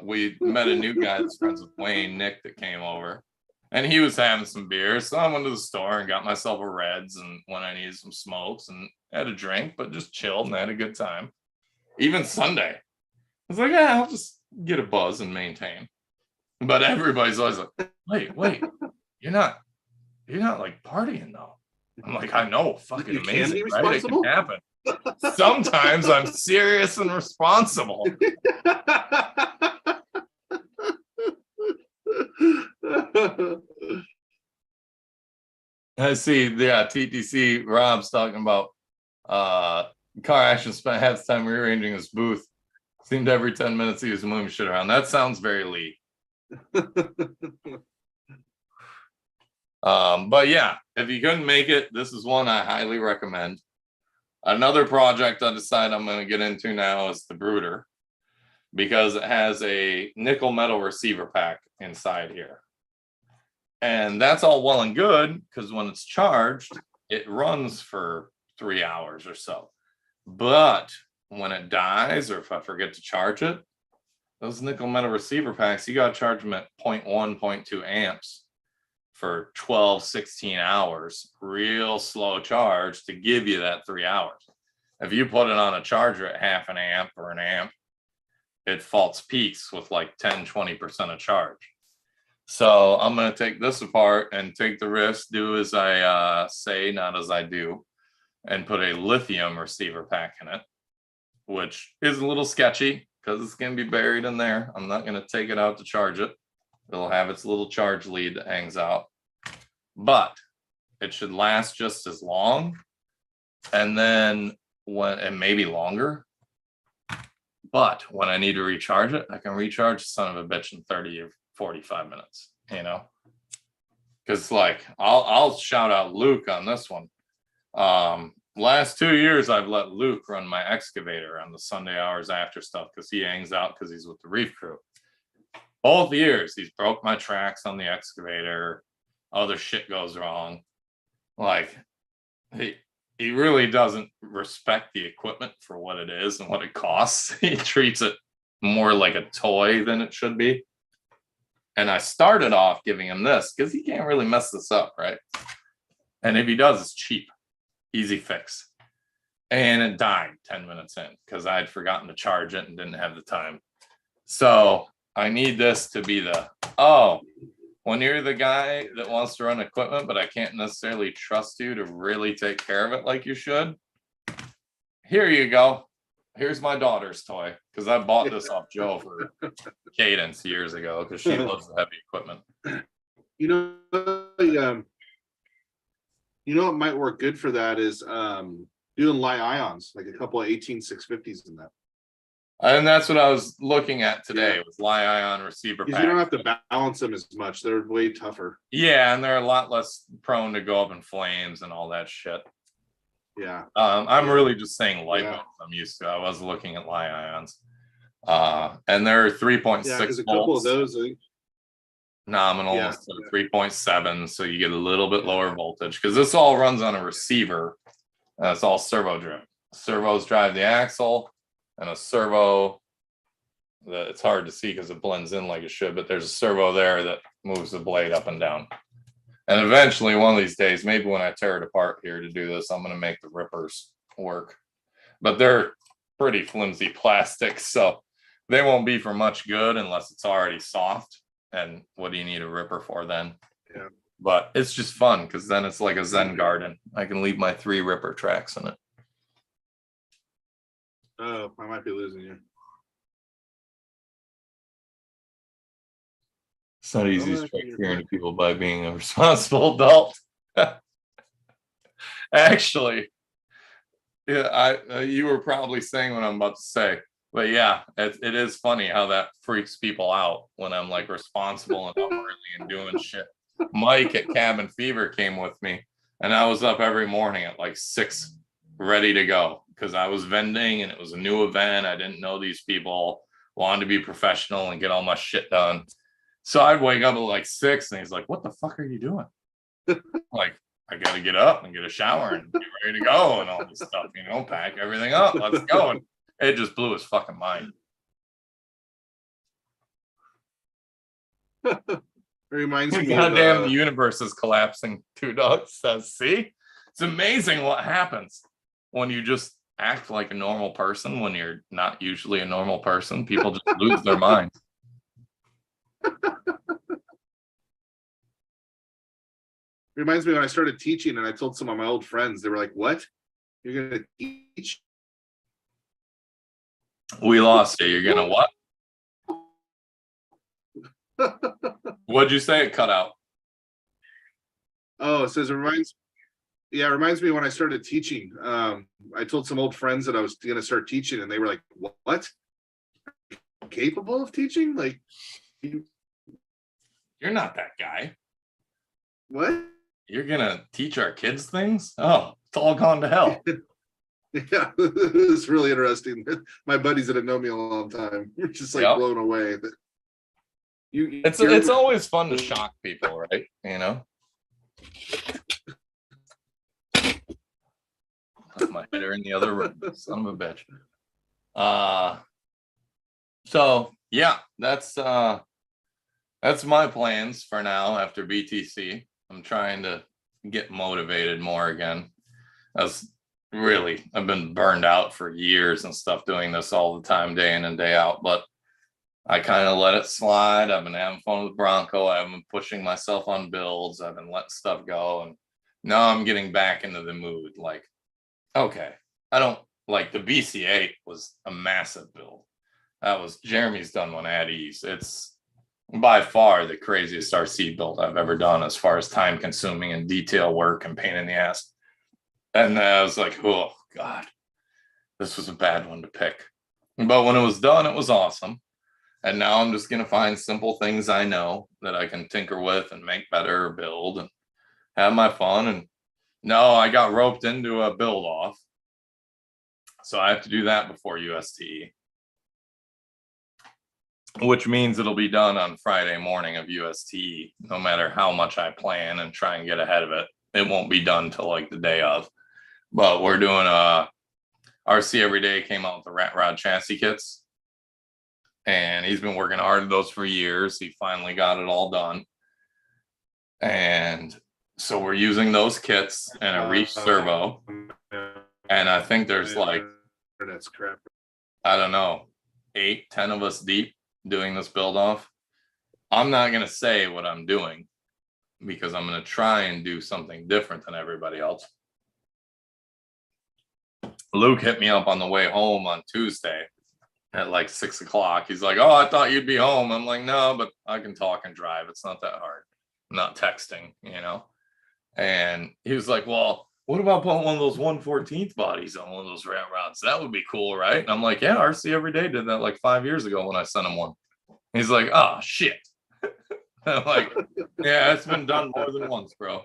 Speaker 1: we met a new guy that's friends with Wayne, Nick, that came over. And he was having some beers. So I went to the store and got myself a Reds and when I needed some smokes and had a drink, but just chilled and had a good time. Even Sunday. I was like, yeah, I'll just get a buzz and maintain. But everybody's always like, wait, you're not like partying though. I'm like, I know, fucking
Speaker 2: you
Speaker 1: amazing, right? It can happen. Sometimes I'm serious and responsible. I see, TTC Rob's talking about car action spent half the time rearranging his booth. Seemed every 10 minutes he was moving shit around. That sounds very Lee. But yeah, if you couldn't make it, this is one I highly recommend. Another project I decided I'm going to get into now is the Brooder, because it has a nickel metal receiver pack inside here. And that's all well and good because when it's charged, it runs for 3 hours or so. But when it dies, or if I forget to charge it, those nickel metal receiver packs, you got to charge them at 0.1, 0.2 amps for 12, 16 hours, real slow charge to give you that 3 hours. If you put it on a charger at half an amp or an amp, it faults peaks with like 10, 20% of charge. So I'm going to take this apart and take the risk, do as I say, not as I do, and put a lithium receiver pack in it, which is a little sketchy because it's going to be buried in there. I'm not going to take it out to charge it. It'll have its little charge lead that hangs out, but it should last just as long. And then and maybe longer. But when I need to recharge it, I can recharge the son of a bitch in 30 or 45 minutes, you know? Because like, I'll shout out Luke on this one. last 2 years, I've let Luke run my excavator on the Sunday hours after stuff because he hangs out because he's with the reef crew. Both years, he's broke my tracks on the excavator. Other shit goes wrong. Like, he really doesn't respect the equipment for what it is and what it costs. He treats it more like a toy than it should be. And I started off giving him this because he can't really mess this up, right? And if he does, it's cheap, easy fix. And it died 10 minutes in because I had forgotten to charge it and didn't have the time. So I need this to be the, when you're the guy that wants to run equipment, but I can't necessarily trust you to really take care of it like you should. Here you go. Here's my daughter's toy because I bought this off Joe for Cadence years ago because she loves the heavy equipment.
Speaker 2: What might work good for that is doing light ions, like a couple of 18650s in that.
Speaker 1: And that's what I was looking at today with Li-ion receiver
Speaker 2: Because
Speaker 1: pack.
Speaker 2: you don't have to balance them as much. They're way tougher.
Speaker 1: Yeah, and they're a lot less prone to go up in flames and all that shit.
Speaker 2: Yeah.
Speaker 1: I'm really just saying light bulbs I'm used to. I was looking at Li-ions. And they're 3.6
Speaker 2: because a
Speaker 1: volts.
Speaker 2: couple of those
Speaker 1: Nominal instead of 3.7, so you get a little bit lower voltage because this all runs on a receiver. It's all servo driven. Servos drive the axle, and a servo that it's hard to see because it blends in like it should, but there's a servo there that moves the blade up and down. And eventually, one of these days, maybe when I tear it apart here to do this, I'm going to make the rippers work. But they're pretty flimsy plastic, so they won't be for much good unless it's already soft. And what do you need a ripper for then?
Speaker 2: Yeah.
Speaker 1: But it's just fun because then it's like a Zen garden. I can leave my 3 ripper tracks in it.
Speaker 2: Oh, I might be losing you.
Speaker 1: It's not easy to strike fear into people by being a responsible adult. Actually, yeah, you were probably saying what I'm about to say. But yeah, it is funny how that freaks people out when I'm like responsible and up early and doing shit. Mike at Cabin Fever came with me, and I was up every morning at like 6, ready to go because I was vending and it was a new event. I didn't know these people, wanted to be professional and get all my shit done. So I'd wake up at like 6, and he's like, "What the fuck are you doing?" Like, I got to get up and get a shower and get ready to go and all this stuff, pack everything up. Let's go. And it just blew his fucking mind.
Speaker 2: Reminds me
Speaker 1: Goddamn, the universe is collapsing. 2 Dogs says, see? It's amazing what happens when you just act like a normal person when you're not usually a normal person. People just lose their minds.
Speaker 2: Reminds me when I started teaching and I told some of my old friends, they were like, "What? You're going to teach?"
Speaker 1: We lost you. You're going to what? What'd you say? It cut out.
Speaker 2: Oh, it says it reminds me when I started teaching. I told some old friends that I was going to start teaching, and they were like, "What? Capable of teaching? Like,
Speaker 1: you're not that guy.
Speaker 2: What?
Speaker 1: You're going to teach our kids things? Oh, it's all gone to hell."
Speaker 2: Yeah, it's really interesting. My buddies that have known me a long time, we're just like blown away. That
Speaker 1: it's always fun to shock people, right? Left my header in the other room, son of a bitch. So yeah, that's my plans for now after BTC. I'm trying to get motivated more again. I've been burned out for years and stuff doing this all the time, day in and day out, but I kind of let it slide. I've been having fun with Bronco. I've been pushing myself on builds. I've been letting stuff go. And now I'm getting back into the mood. Like, okay, I don't like the BC8 was a massive build. That was Jeremy's done one at ease. It's by far the craziest RC build I've ever done as far as time consuming and detail work and pain in the ass. And I was like, oh God, this was a bad one to pick. But when it was done, it was awesome. And now I'm just going to find simple things I know that I can tinker with and make better or build and have my fun. And No, I got roped into a build off. So I have to do that before UST, which means it'll be done on Friday morning of UST, no matter how much I plan and try and get ahead of it. It won't be done till like the day of. But we're doing RC Every Day came out with the rat rod chassis kits. And he's been working hard at those for years. He finally got it all done. And so we're using those kits and a reach servo. And I think there's like,
Speaker 2: that's crap.
Speaker 1: I don't know, 8, 10 of us deep doing this build off. I'm not going to say what I'm doing because I'm going to try and do something different than everybody else. Luke hit me up on the way home on Tuesday at like 6 o'clock. He's like, "Oh, I thought you'd be home." I'm like, "No, but I can talk and drive. It's not that hard. I'm not texting, you know?" And he was like, "Well, what about putting one of those 1/14th bodies on one of those rat rods? That would be cool, right?" And I'm like, "Yeah, RC Every Day did that like 5 years ago when I sent him one." He's like, "Oh, shit." I'm like, "Yeah, it's been done more than once, bro."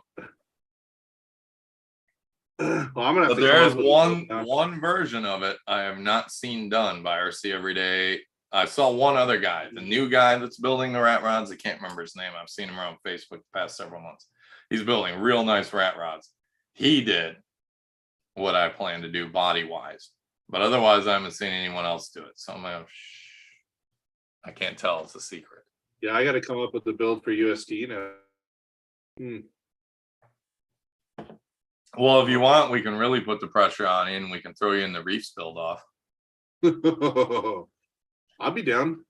Speaker 2: Well, I'm gonna have
Speaker 1: But
Speaker 2: to
Speaker 1: there
Speaker 2: come
Speaker 1: is
Speaker 2: up with
Speaker 1: one version of it I have not seen done by RC Every Day. I saw one other guy, the new guy that's building the rat rods. I can't remember his name. I've seen him around Facebook the past several months. He's building real nice rat rods. He did what I plan to do body wise, but otherwise I haven't seen anyone else do it. So I'm like, I can't tell. It's a secret.
Speaker 2: Yeah, I got to come up with the build for UST now.
Speaker 1: Well, if you want, we can really put the pressure on you and we can throw you in the reefs build off.
Speaker 2: I'll be down.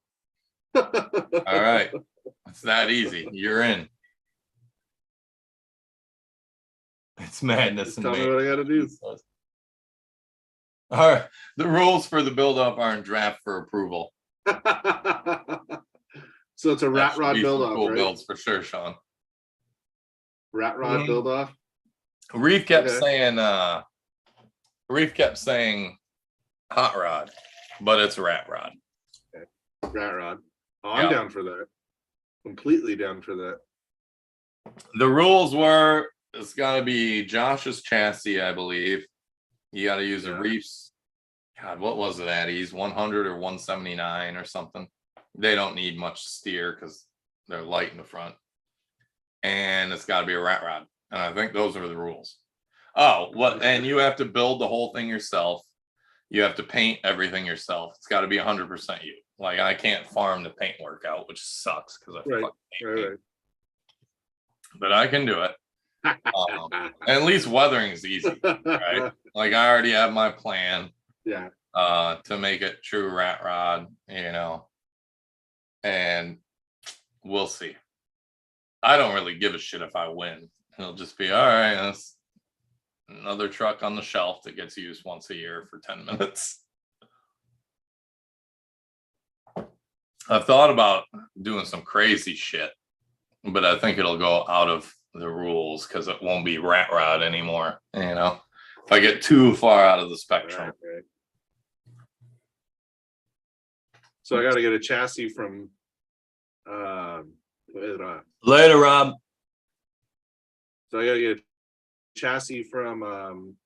Speaker 1: All right. It's that easy. You're in. It's madness.
Speaker 2: Tell me what I got to do.
Speaker 1: All right. The rules for the build up are in draft for approval.
Speaker 2: So it's a rat rod build off,
Speaker 1: cool
Speaker 2: right?
Speaker 1: builds for sure, Sean.
Speaker 2: Rat rod build off.
Speaker 1: Reef kept saying hot rod, but it's rat rod.
Speaker 2: Okay. Rat rod. Oh, I'm down for that. Completely down for that.
Speaker 1: The rules were it's got to be Josh's chassis, I believe. You got to use a Reefs. God, what was it at? He's 100 or 179 or something. They don't need much steer because they're light in the front. And it's got to be a rat rod. And I think those are the rules. Oh, what? And you have to build the whole thing yourself. You have to paint everything yourself. It's got to be 100% you. Like I can't farm the paint work out, which sucks because I fucking hate paint. But I can do it. At least weathering is easy, right? Like I already have my plan.
Speaker 2: Yeah.
Speaker 1: To make it true rat rod, you know, and we'll see. I don't really give a shit if I win. It'll just be all right. That's another truck on the shelf that gets used once a year for 10 minutes. I've thought about doing some crazy shit, but I think it'll go out of the rules because it won't be rat rod anymore. You know, if I get too far out of the spectrum.
Speaker 2: Right. So I got to get a chassis from.
Speaker 1: Later, Rob.
Speaker 2: So I got to get a chassis from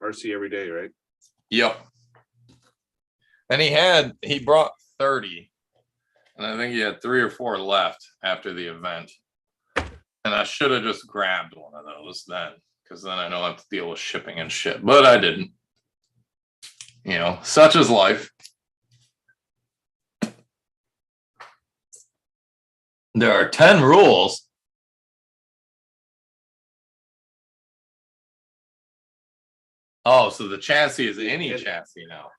Speaker 2: RC Every Day, right?
Speaker 1: Yep. And he brought 30, and I think he had 3 or 4 left after the event. And I should have just grabbed one of those then, because then I don't have to deal with shipping and shit. But I didn't. You know, such is life. There are 10 rules. Oh, so the chassis is any chassis now.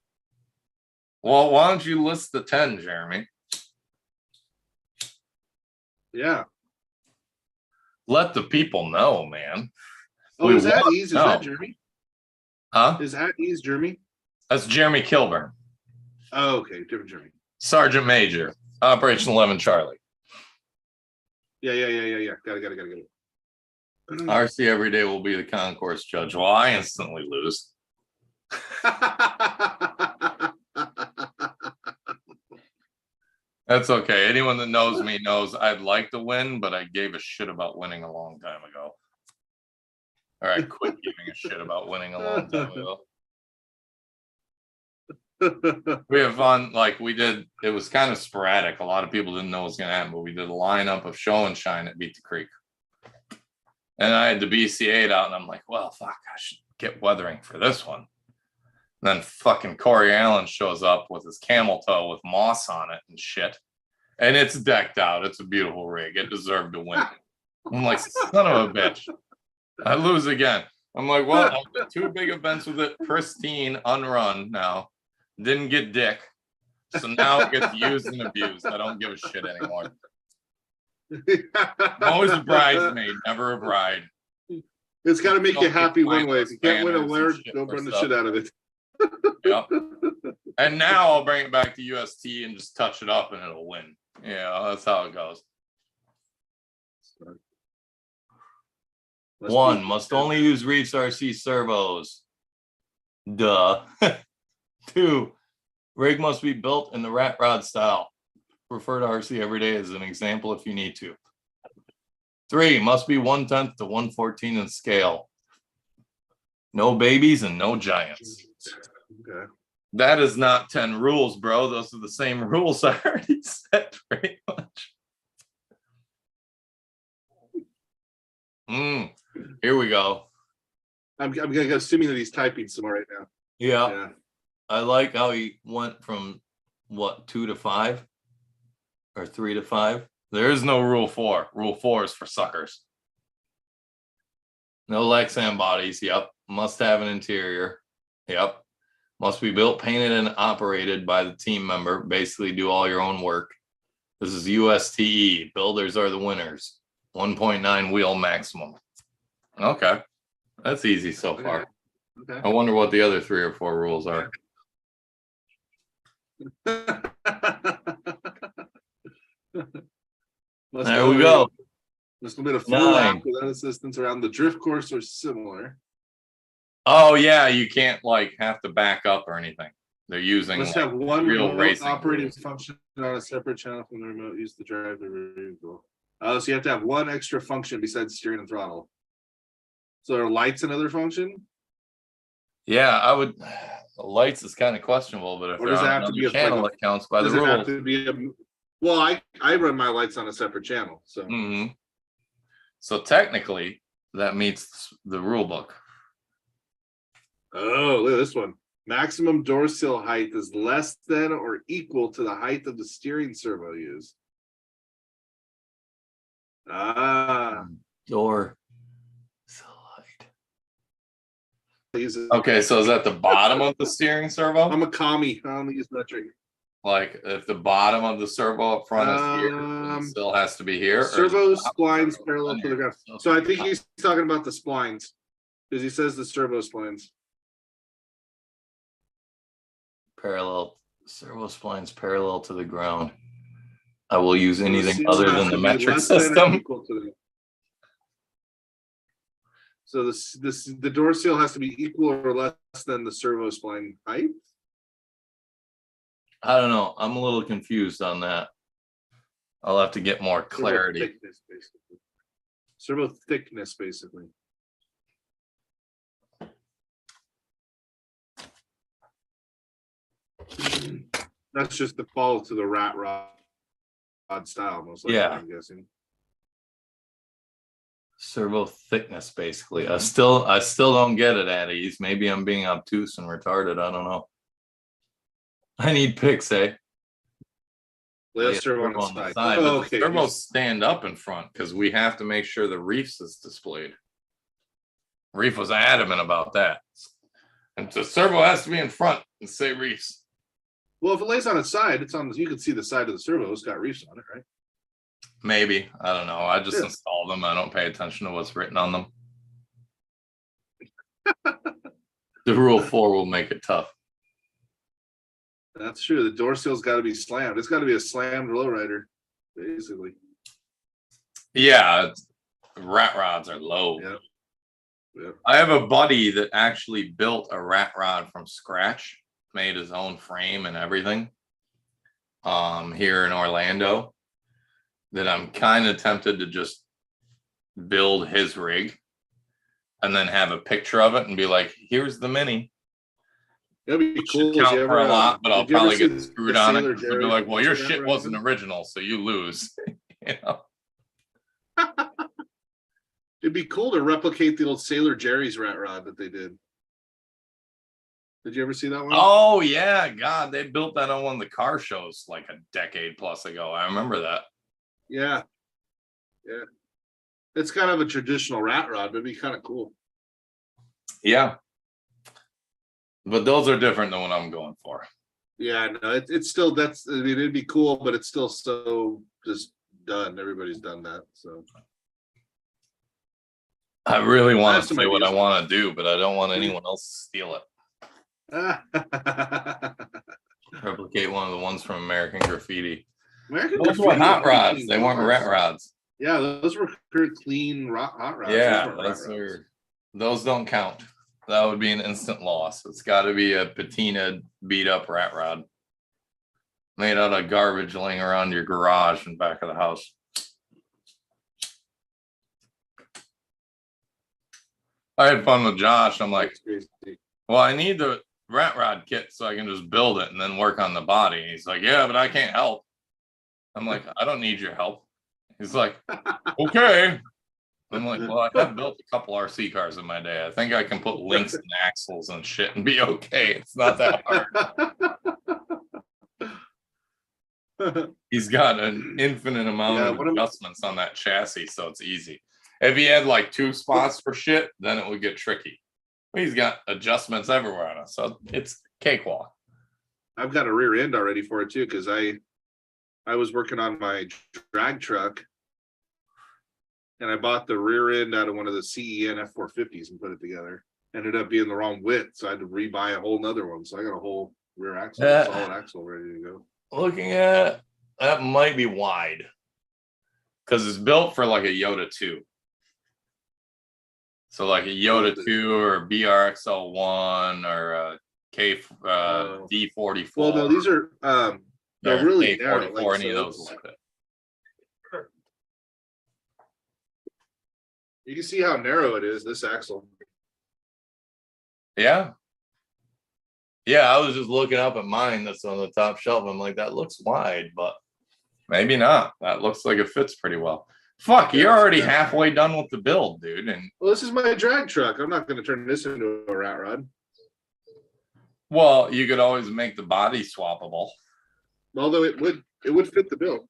Speaker 1: Well, why don't you list the 10, Jeremy?
Speaker 2: Yeah.
Speaker 1: Let the people know, man.
Speaker 2: Oh, is that Ease? Is that Jeremy?
Speaker 1: Huh?
Speaker 2: Is that Ease Jeremy?
Speaker 1: That's Jeremy Kilburn.
Speaker 2: Oh, okay. Different Jeremy.
Speaker 1: Sergeant Major, Operation 11 Charlie.
Speaker 2: Yeah. Got it.
Speaker 1: RC Every Day will be the concourse judge. Well, I instantly lose. That's okay. Anyone that knows me knows I'd like to win, but I gave a shit about winning a long time ago. All right, quit giving a shit about winning a long time ago. We have fun, like we did. It was kind of sporadic. A lot of people didn't know what was going to happen, but we did a lineup of show and shine at Beat the Creek. And I had the BC8 out, and I'm like, well, fuck, I should get weathering for this one. And then fucking Corey Allen shows up with his camel toe with moss on it and shit. And it's decked out. It's a beautiful rig. It deserved to win. I'm like, son of a bitch. I lose again. I'm like, well, I've got 2 big events with it, pristine, unrun now. Didn't get dick. So now it gets used and abused. I don't give a shit anymore. I'm always a bridesmaid, never a bride.
Speaker 2: It's got to make you happy one way. If you can't win a award, go burn the shit out of it.
Speaker 1: Yep. And now I'll bring it back to UST and just touch it up and it'll win. Yeah, that's how it goes. 1, must only use Reefs RC servos. Duh. 2, rig must be built in the rat rod style. Refer to RC every day as an example if you need to. 3, must be 1/10 to 1/14 in scale. No babies and no giants.
Speaker 2: Okay.
Speaker 1: That is not 10 rules, bro. Those are the same rules I already said pretty much. Here we go.
Speaker 2: I'm assuming that he's typing some more right now.
Speaker 1: Yeah. I like how he went from what, 2 to 5 or 3 to 5. There is no rule 4. Rule 4 is for suckers. No Lexan bodies. Yep. Must have an interior. Yep. Must be built, painted, and operated by the team member. Basically, do all your own work. This is USTE. Builders are the winners. 1.9 wheel maximum. Okay. That's easy so far.
Speaker 2: Okay.
Speaker 1: I wonder what the other 3 or 4 rules are.
Speaker 2: There
Speaker 1: we go.
Speaker 2: There's a bit of full lap without assistance around the drift course or similar.
Speaker 1: Oh yeah, you can't like have to back up or anything. They're using
Speaker 2: Must have one
Speaker 1: real
Speaker 2: remote
Speaker 1: racing
Speaker 2: operating
Speaker 1: rules.
Speaker 2: function on a separate channel from the remote. Use the drive the vehicle. So you have to have one extra function besides steering and throttle. So are lights another function?
Speaker 1: Yeah, I would. The lights is kind of questionable, but if
Speaker 2: Or does it
Speaker 1: they're
Speaker 2: have
Speaker 1: on
Speaker 2: to be
Speaker 1: another
Speaker 2: a
Speaker 1: channel, it counts by the
Speaker 2: Does it have
Speaker 1: rules.
Speaker 2: to be a? Well, I run my lights on a separate channel, so
Speaker 1: So technically, that meets the rule book.
Speaker 2: oh, look at this one. Maximum door sill height is less than or equal to the height of the steering servo used.
Speaker 1: Door.
Speaker 2: Use it.
Speaker 1: Okay, so is that the bottom of the steering servo?
Speaker 2: I'm a commie. I only use metric.
Speaker 1: Like if the bottom of the servo up front is here, then it still has to be here. or
Speaker 2: Servo
Speaker 1: is the top
Speaker 2: splines
Speaker 1: servo
Speaker 2: parallel
Speaker 1: on
Speaker 2: to the
Speaker 1: here?
Speaker 2: ground. So I think he's talking about the splines because he says the servo splines.
Speaker 1: Parallel servo splines parallel to the ground. I will use anything
Speaker 2: seal
Speaker 1: other
Speaker 2: has
Speaker 1: than
Speaker 2: to
Speaker 1: the
Speaker 2: be
Speaker 1: metric
Speaker 2: less than or
Speaker 1: system.
Speaker 2: equal to the- So the door seal has to be equal or less than the servo spline height.
Speaker 1: I don't know. I'm a little confused on that. I'll have to get more clarity.
Speaker 2: Servo thickness, basically. That's just the follow to the rat rod style, most likely,
Speaker 1: Yeah.
Speaker 2: I'm guessing.
Speaker 1: Servo thickness, basically. I still don't get it at ease. Maybe I'm being obtuse and retarded. I don't know. I need pics, eh?
Speaker 2: Lay a servo on the side.
Speaker 1: But
Speaker 2: Oh,
Speaker 1: the
Speaker 2: okay.
Speaker 1: servos stand up in front because we have to make sure the reefs is displayed. Reef was adamant about that. And the servo has to be in front and say reefs.
Speaker 2: Well, if it lays on its side, it's on. You can see the side of the servo. It's got reefs on it, right?
Speaker 1: Maybe. I don't know. I just install them. I don't pay attention to what's written on them. The rule 4 will make it tough.
Speaker 2: That's true. The door seal's got to be slammed. It's got to be a slammed lowrider, basically.
Speaker 1: Yeah, rat rods are low.
Speaker 2: Yep. Yep.
Speaker 1: I have a buddy that actually built a rat rod from scratch, made his own frame and everything. Here in Orlando, that I'm kind of tempted to just build his rig. and then have a picture of it and be like, here's the mini.
Speaker 2: It'd be
Speaker 1: Which
Speaker 2: cool.
Speaker 1: should count for a lot, but I'll probably get screwed on it.
Speaker 2: Sailor
Speaker 1: They'll be
Speaker 2: Jerry
Speaker 1: like, well, your
Speaker 2: rat
Speaker 1: shit
Speaker 2: rod
Speaker 1: wasn't
Speaker 2: thing?
Speaker 1: original, so you lose. You know?
Speaker 2: It'd be cool to replicate the old Sailor Jerry's rat rod that they did. Did you ever see that one?
Speaker 1: Oh yeah, God, they built that on one of the car shows like a decade plus ago. I remember that.
Speaker 2: Yeah. Yeah. It's kind of a traditional rat rod, but it'd be kind of cool.
Speaker 1: Yeah. But those are different than what I'm going for.
Speaker 2: Yeah, no, it's still I mean, it'd be cool, but it's still so just done. Everybody's done that. So
Speaker 1: I really
Speaker 2: I
Speaker 1: want
Speaker 2: have
Speaker 1: to
Speaker 2: some
Speaker 1: say what I
Speaker 2: ideas.
Speaker 1: want to do, but I don't want anyone else to steal it. Replicate one of the ones from American Graffiti. Those were hot rods. They weren't rat rods.
Speaker 2: Yeah, those were clean hot rods.
Speaker 1: Yeah, those don't count. That would be an instant loss. It's got to be a patina beat up rat rod made out of garbage laying around your garage and back of the house. I had fun with Josh. I'm like, well, I need the rat rod kit so I can just build it and then work on the body. And he's like, yeah, but I can't help. I'm like, I don't need your help. He's like, okay. I'm like, well, I have built a couple RC cars in my day. I think I can put links and axles and shit and be okay. It's not that hard. He's got an infinite amount of adjustments on that chassis, so it's easy. If he had like 2 spots for shit, then it would get tricky. But he's got adjustments everywhere on it, so it's cakewalk.
Speaker 2: I've got a rear end already for it too, because I was working on my drag truck, and I bought the rear end out of one of the CEN F450s and put it together. Ended up being the wrong width, so I had to rebuy a whole nother one. So I got a whole rear axle, solid axle ready to go.
Speaker 1: Looking at it, that might be wide because it's built for like a Yoda 2. So like a Yoda 2 or BRXL1 or a D44.
Speaker 2: Well, no, these are they're really narrow.
Speaker 1: Like, any of those like that.
Speaker 2: You can see how narrow it is, this axle.
Speaker 1: Yeah. Yeah, I was just looking up at mine that's on the top shelf. I'm like, that looks wide, but maybe not. That looks like it fits pretty well. Fuck, you're already halfway done with the build, dude. And
Speaker 2: well, this is my drag truck. I'm not going to turn this into a rat rod.
Speaker 1: Well, you could always make the body swappable.
Speaker 2: Although it would fit the build.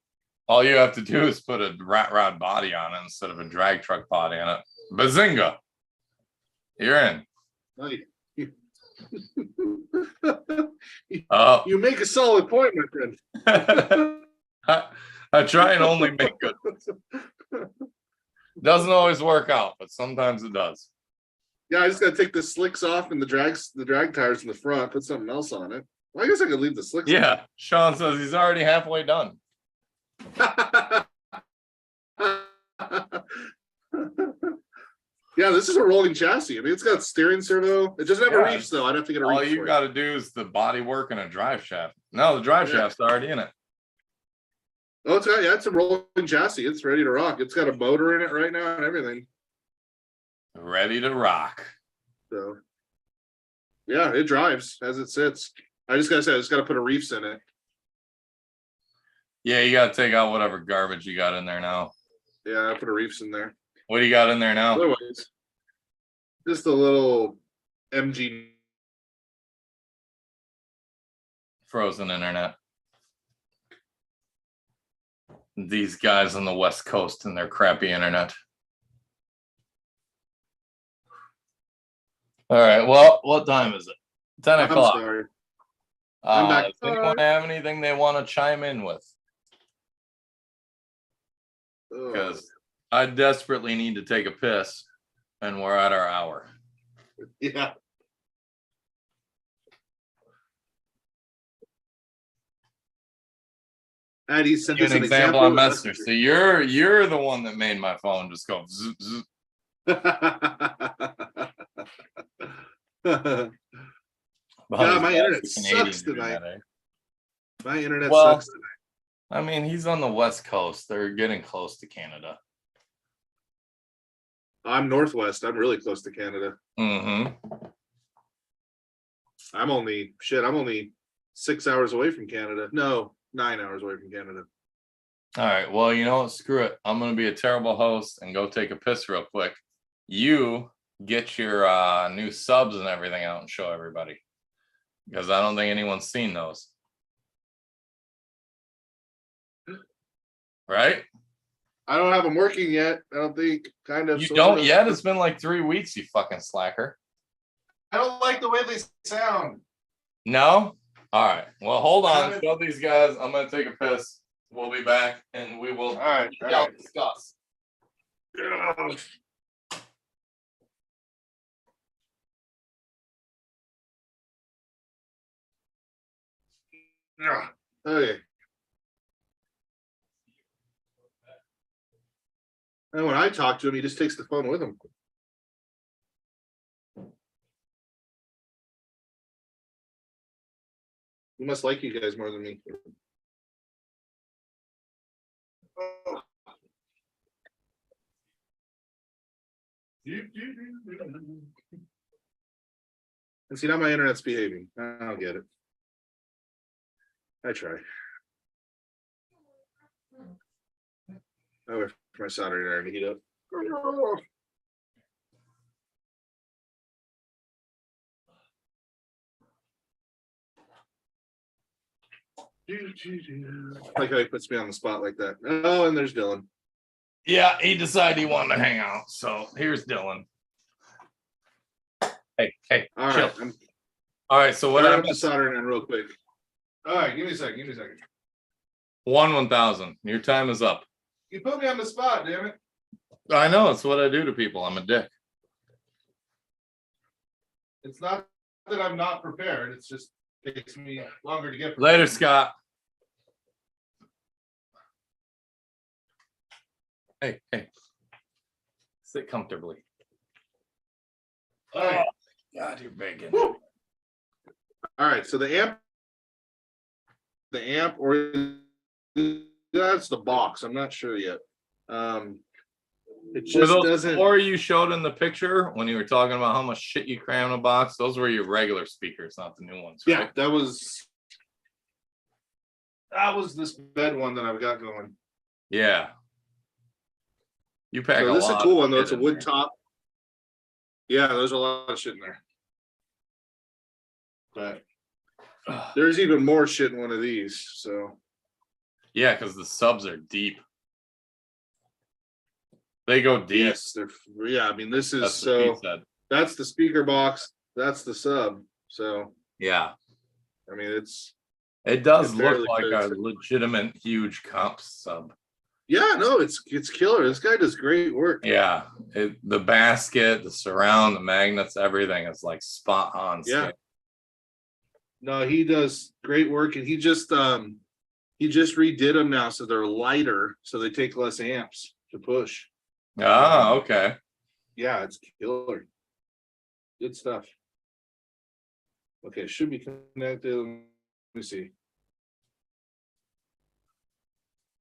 Speaker 1: All you have to do is put a rat rod body on it instead of a drag truck body on it. Bazinga! You're in.
Speaker 2: Right.
Speaker 1: You
Speaker 2: make a solid point, my friend.
Speaker 1: I try and only make good ones. Doesn't always work out, but sometimes it does.
Speaker 2: Yeah, I just gotta take the slicks off and the drag tires in the front, put something else on it. Well, I guess I could leave the slicks.
Speaker 1: Yeah, Sean says he's already halfway done.
Speaker 2: Yeah, this is a rolling chassis. I mean, it's got steering servo. It doesn't have a reef, though. I'd have to get a reef.
Speaker 1: All you got to do is the body work and a drive shaft. No, the drive shaft's already in it.
Speaker 2: Oh, it's a rolling chassis. It's ready to rock. It's got a motor in it right now and everything.
Speaker 1: Ready to rock.
Speaker 2: So, yeah, it drives as it sits. I just gotta put a reefs in it.
Speaker 1: Yeah, you got to take out whatever garbage you got in there now.
Speaker 2: Yeah, I put a reefs in there.
Speaker 1: What do you got in there now?
Speaker 2: Otherwise, just a little MG.
Speaker 1: Frozen internet. These guys on the West Coast and their crappy internet. All right. Well, what time is it? 10 o'clock.
Speaker 2: I'm sorry.
Speaker 1: I'm back. Does anyone have anything they want to chime in with? Because I desperately need to take a piss, and we're at our hour.
Speaker 2: Yeah. And he sent us
Speaker 1: an example on Messenger. So you're the one that made my phone just go zoop, zoop.
Speaker 2: Yeah, my internet sucks tonight. My internet sucks tonight.
Speaker 1: I mean, he's on the West Coast. They're getting close to Canada.
Speaker 2: I'm Northwest. I'm really close to Canada.
Speaker 1: Mm-hmm.
Speaker 2: I'm only 6 hours away from Canada. No, 9 hours away from Canada.
Speaker 1: All right. Well, you know what? Screw it. I'm gonna be a terrible host and go take a piss real quick. You get your new subs and everything out and show everybody, because I don't think anyone's seen those. Right?
Speaker 2: I don't have them working yet. I don't think. Kind of.
Speaker 1: You don't yet? It's been like 3 weeks, you fucking slacker.
Speaker 2: I don't like the way they sound.
Speaker 1: No? All right. Well, hold on. Show these guys. I'm gonna take a piss. We'll be back and we will discuss.
Speaker 2: Okay. And when I talk to him, he just takes the phone with him. He must like you guys more than me. And see, now my internet's behaving. I don't get it. I try. I wait for my soldering iron to heat up. Like how he puts me on the spot like that. Oh, and there's Dylan.
Speaker 1: Yeah, he decided he wanted to hang out. So here's Dylan. Hey,
Speaker 2: All
Speaker 1: chill.
Speaker 2: right.
Speaker 1: All right, so what
Speaker 2: I'm
Speaker 1: happened?
Speaker 2: to soldering iron real quick. All right, give me a second.
Speaker 1: 1,000. Your time is up.
Speaker 2: You put me on the spot, damn it.
Speaker 1: I know, it's what I do to people. I'm a dick.
Speaker 2: It's not that I'm not prepared. It's just takes me longer to get prepared.
Speaker 1: Later, Scott. Hey. Sit comfortably.
Speaker 2: All right.
Speaker 1: Oh, God, you're begging.
Speaker 2: Woo. All right, so the amp, or that's the box. I'm not sure yet. It just doesn't.
Speaker 1: Or you showed in the picture when you were talking about how much shit you cram in a box. Those were your regular speakers, not the new ones. Right?
Speaker 2: Yeah, that was this bed one that I've got going.
Speaker 1: Yeah. You pack
Speaker 2: so
Speaker 1: a
Speaker 2: this
Speaker 1: lot.
Speaker 2: This is a cool one though.
Speaker 1: Of
Speaker 2: It's a wood top. Yeah, there's a lot of shit in there. But there's even more shit in one of these. So
Speaker 1: yeah, because the subs are deep. They go deep.
Speaker 2: Yes, I mean, this is that's the speaker box. That's the sub. So
Speaker 1: yeah,
Speaker 2: I mean,
Speaker 1: it does look like a legitimate huge comp sub.
Speaker 2: Yeah, no, it's killer. This guy does great work.
Speaker 1: Yeah, the basket, the surround, the magnets, everything is like spot on.
Speaker 2: Yeah. No, he does great work, and he just redid them now, so they're lighter, so they take less amps to push.
Speaker 1: Ah, okay.
Speaker 2: Yeah, it's killer. Good stuff. Okay, should be connected. Let me see.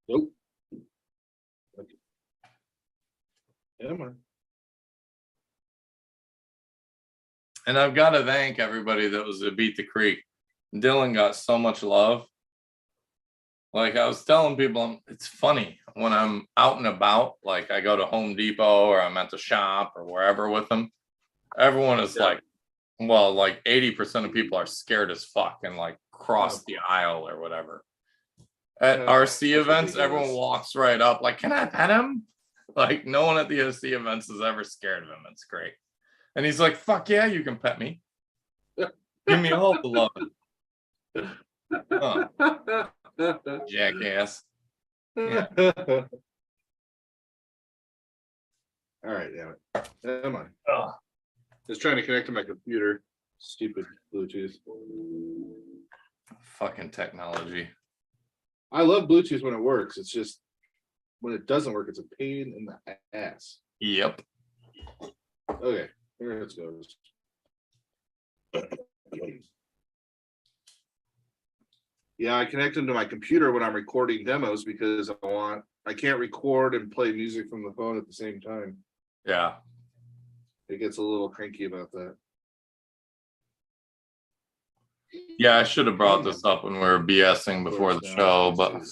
Speaker 2: Nope. Okay. Come on.
Speaker 1: And I've got to thank everybody that was at Beat the Creek. Dylan got so much love. Like I was telling people, it's funny when I'm out and about, like I go to Home Depot or I'm at the shop or wherever with them. Everyone is like, well, like 80% of people are scared as fuck and like cross the aisle or whatever. At RC events, everyone walks right up, like, can I pet him? Like no one at the RC events is ever scared of him. It's great. And he's like, fuck yeah, you can pet me. Give me all the loving. Huh. Jackass. Yeah.
Speaker 2: All right, damn it. Come on. Just trying to connect to my computer. Stupid Bluetooth.
Speaker 1: Fucking technology.
Speaker 2: I love Bluetooth when it works. It's just when it doesn't work, it's a pain in the ass.
Speaker 1: Yep.
Speaker 2: Okay, here it goes. Yeah, I connect them to my computer when I'm recording demos because I can't record and play music from the phone at the same time.
Speaker 1: Yeah.
Speaker 2: It gets a little cranky about that.
Speaker 1: Yeah, I should have brought this up when we were BSing before the show, but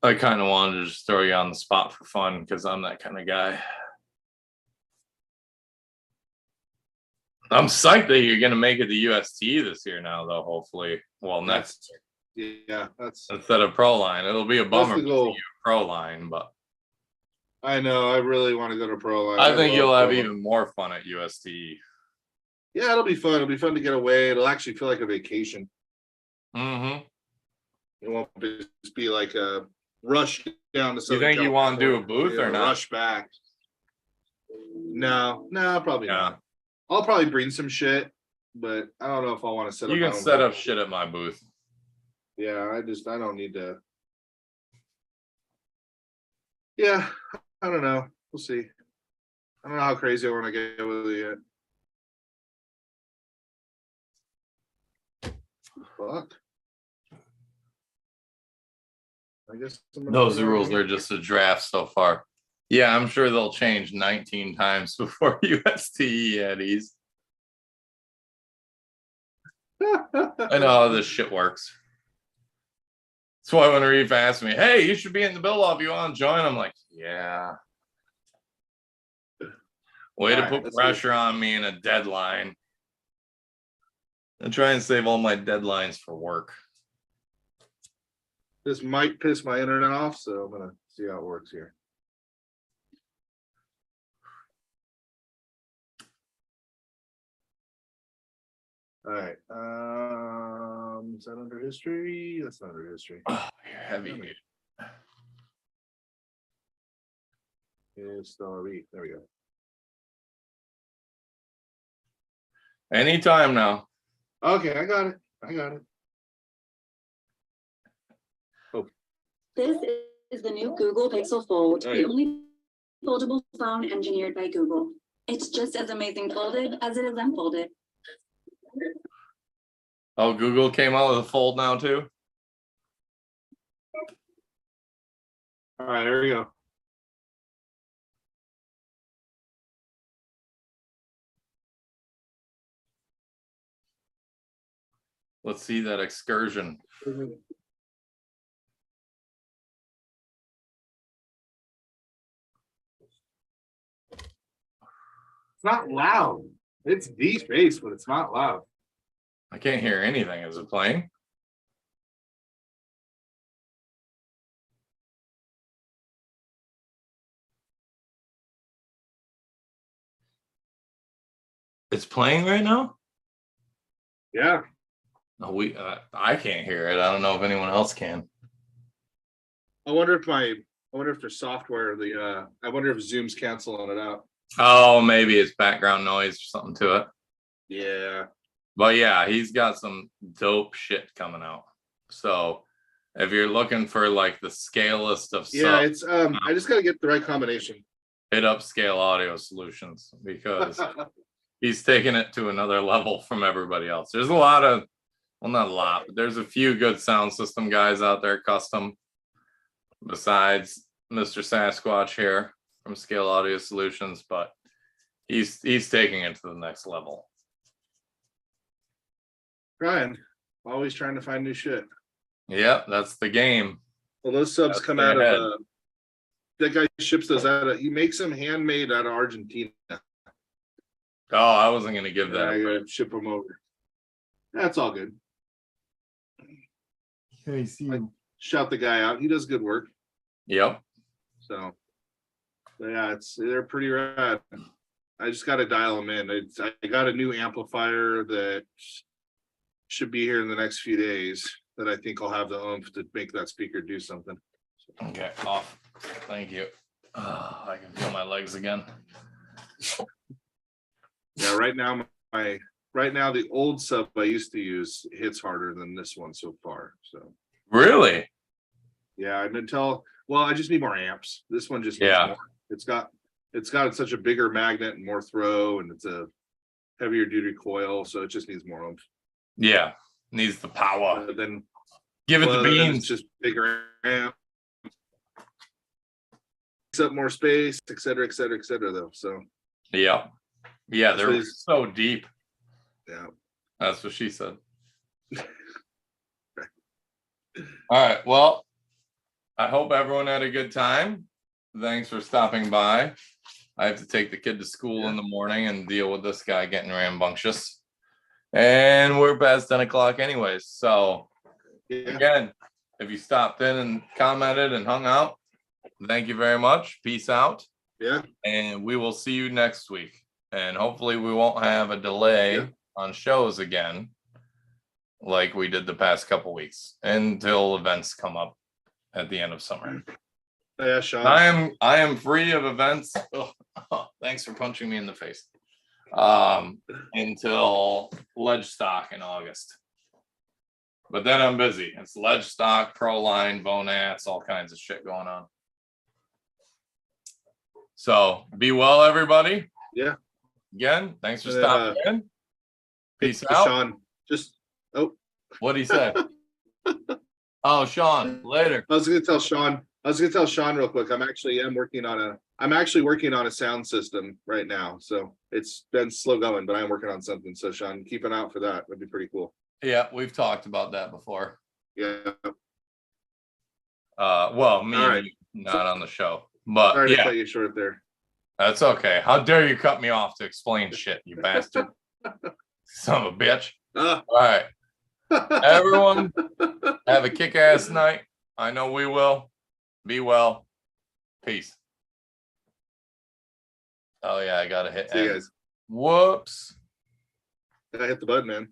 Speaker 1: I kind of wanted to just throw you on the spot for fun because I'm that kind of guy. I'm psyched that you're going to make it to UST this year now, though, hopefully. Well, next
Speaker 2: year. Yeah, that's
Speaker 1: instead of Pro Line. It'll be a bummer to
Speaker 2: goal.
Speaker 1: you Pro Line, but
Speaker 2: I know. I really want to go to Pro Line.
Speaker 1: I think you'll have even more fun at UST.
Speaker 2: Yeah, it'll be fun. It'll be fun to get away. It'll actually feel like a vacation.
Speaker 1: Mm-hmm.
Speaker 2: It won't just be like a rush down to
Speaker 1: You think you want to do a booth or not?
Speaker 2: Rush back. No, probably
Speaker 1: Yeah.
Speaker 2: not. I'll probably bring some shit, but I don't know if I want to set up.
Speaker 1: You can set up shit at my booth.
Speaker 2: Yeah, I don't need to. Yeah, I don't know. We'll see. I don't know how crazy I want to get with it yet. Fuck. I guess
Speaker 1: those rules are just a draft so far. Yeah, I'm sure they'll change 19 times before UST Eddies. I know how this shit works. That's why when Reef asked me, hey, you should be in the build-off, you want to join? I'm like, yeah. Way to put pressure on me in a deadline. I try and save all my deadlines for work.
Speaker 2: This might piss my internet off, so I'm gonna see how it works here. All right. Is that under history? That's not under history.
Speaker 1: Oh, you're heavy.
Speaker 2: History. There we go.
Speaker 1: Anytime now.
Speaker 2: Okay, I got it.
Speaker 3: This is the new Google Pixel Fold, the only foldable phone engineered by Google. It's just as amazing folded as it is unfolded.
Speaker 1: Oh, Google came out with a fold now too?
Speaker 2: All right, there we go.
Speaker 1: Let's see that excursion.
Speaker 2: It's not loud. It's deep bass, but it's not loud.
Speaker 1: I can't hear anything. Is it playing? It's playing right now?
Speaker 2: Yeah.
Speaker 1: No, I can't hear it. I don't know if anyone else can.
Speaker 2: I wonder if their software, I wonder if Zoom's canceling it out.
Speaker 1: Oh, maybe it's background noise or something to it.
Speaker 2: Yeah.
Speaker 1: But yeah, he's got some dope shit coming out. So if you're looking for like the scalest of
Speaker 2: yeah, it's I just gotta get the right combination.
Speaker 1: Hit up Scale Audio Solutions because he's taking it to another level from everybody else. There's a lot of, well, not a lot, but there's a few good sound system guys out there custom besides Mr. SASquatch here from Scale Audio Solutions, but he's taking it to the next level.
Speaker 2: Ryan, always trying to find new shit.
Speaker 1: Yep, that's the game.
Speaker 2: Well, those subs
Speaker 1: That's
Speaker 2: come
Speaker 1: their
Speaker 2: out
Speaker 1: head.
Speaker 2: of that guy ships those out of, he makes them handmade out of Argentina.
Speaker 1: Oh, I wasn't gonna give that.
Speaker 2: I gotta ship them over. That's all good.
Speaker 1: I see you.
Speaker 2: Shout the guy out. He does good work.
Speaker 1: Yep.
Speaker 2: So but yeah, they're pretty rad. I just gotta dial them in. I got a new amplifier that should be here in the next few days that I think I'll have the oomph to make that speaker do something.
Speaker 1: Okay, off. Thank you. Oh, I can feel my legs again.
Speaker 2: Yeah, right now the old sub I used to use hits harder than this one so far. So
Speaker 1: Really?
Speaker 2: yeah, I just need more amps. This one just needs
Speaker 1: Yeah.
Speaker 2: more. It's got such a bigger magnet and more throw, and it's a heavier duty coil, so it just needs more oomph.
Speaker 1: Yeah. Needs the power.
Speaker 2: Then
Speaker 1: Give it the
Speaker 2: then
Speaker 1: beans.
Speaker 2: it's just bigger amp. up more space, et cetera, et cetera, et cetera, though. So
Speaker 1: Yeah,
Speaker 2: That's
Speaker 1: they're
Speaker 2: what he's-
Speaker 1: so deep.
Speaker 2: yeah.
Speaker 1: That's what she said. All right. Well, I hope everyone had a good time. Thanks for stopping by. I have to take the kid to school in the morning and deal with this guy getting rambunctious. And we're past 10 o'clock anyways. So
Speaker 2: Yeah.
Speaker 1: again, if you stopped in and commented and hung out, thank you very much. Peace out.
Speaker 2: Yeah.
Speaker 1: And we will see you next week. And hopefully we won't have a delay on shows again like we did the past couple weeks until events come up at the end of summer.
Speaker 2: Yeah, Sean.
Speaker 1: I am free of events. Oh, thanks for punching me in the face. Until ledge stock in August. But then I'm busy. It's ledge stock, pro line, bonats, all kinds of shit going on. So be well, everybody.
Speaker 2: Yeah.
Speaker 1: Again, thanks for
Speaker 2: And then,
Speaker 1: stopping in. Peace
Speaker 2: Hey,
Speaker 1: out.
Speaker 2: Sean. Just
Speaker 1: What'd he say? Oh, Sean, later.
Speaker 2: I was gonna tell Sean real quick. I'm actually working on a sound system right now. So it's been slow going, but I'm working on something. So Sean, keep an eye out for that. That'd be pretty cool.
Speaker 1: Yeah, we've talked about that before.
Speaker 2: Yeah.
Speaker 1: Well, me
Speaker 2: All
Speaker 1: and
Speaker 2: right.
Speaker 1: you, not on the show. But
Speaker 2: Sorry to
Speaker 1: yeah,
Speaker 2: cut you short there.
Speaker 1: that's okay. How dare you cut me off to explain shit, you bastard. Son of a bitch.
Speaker 2: Ah.
Speaker 1: All right. Everyone, have a kick-ass night. I know we will. Be well. Peace. Oh yeah, I gotta hit
Speaker 2: See you
Speaker 1: end.
Speaker 2: guys.
Speaker 1: Whoops.
Speaker 2: I hit the button, man.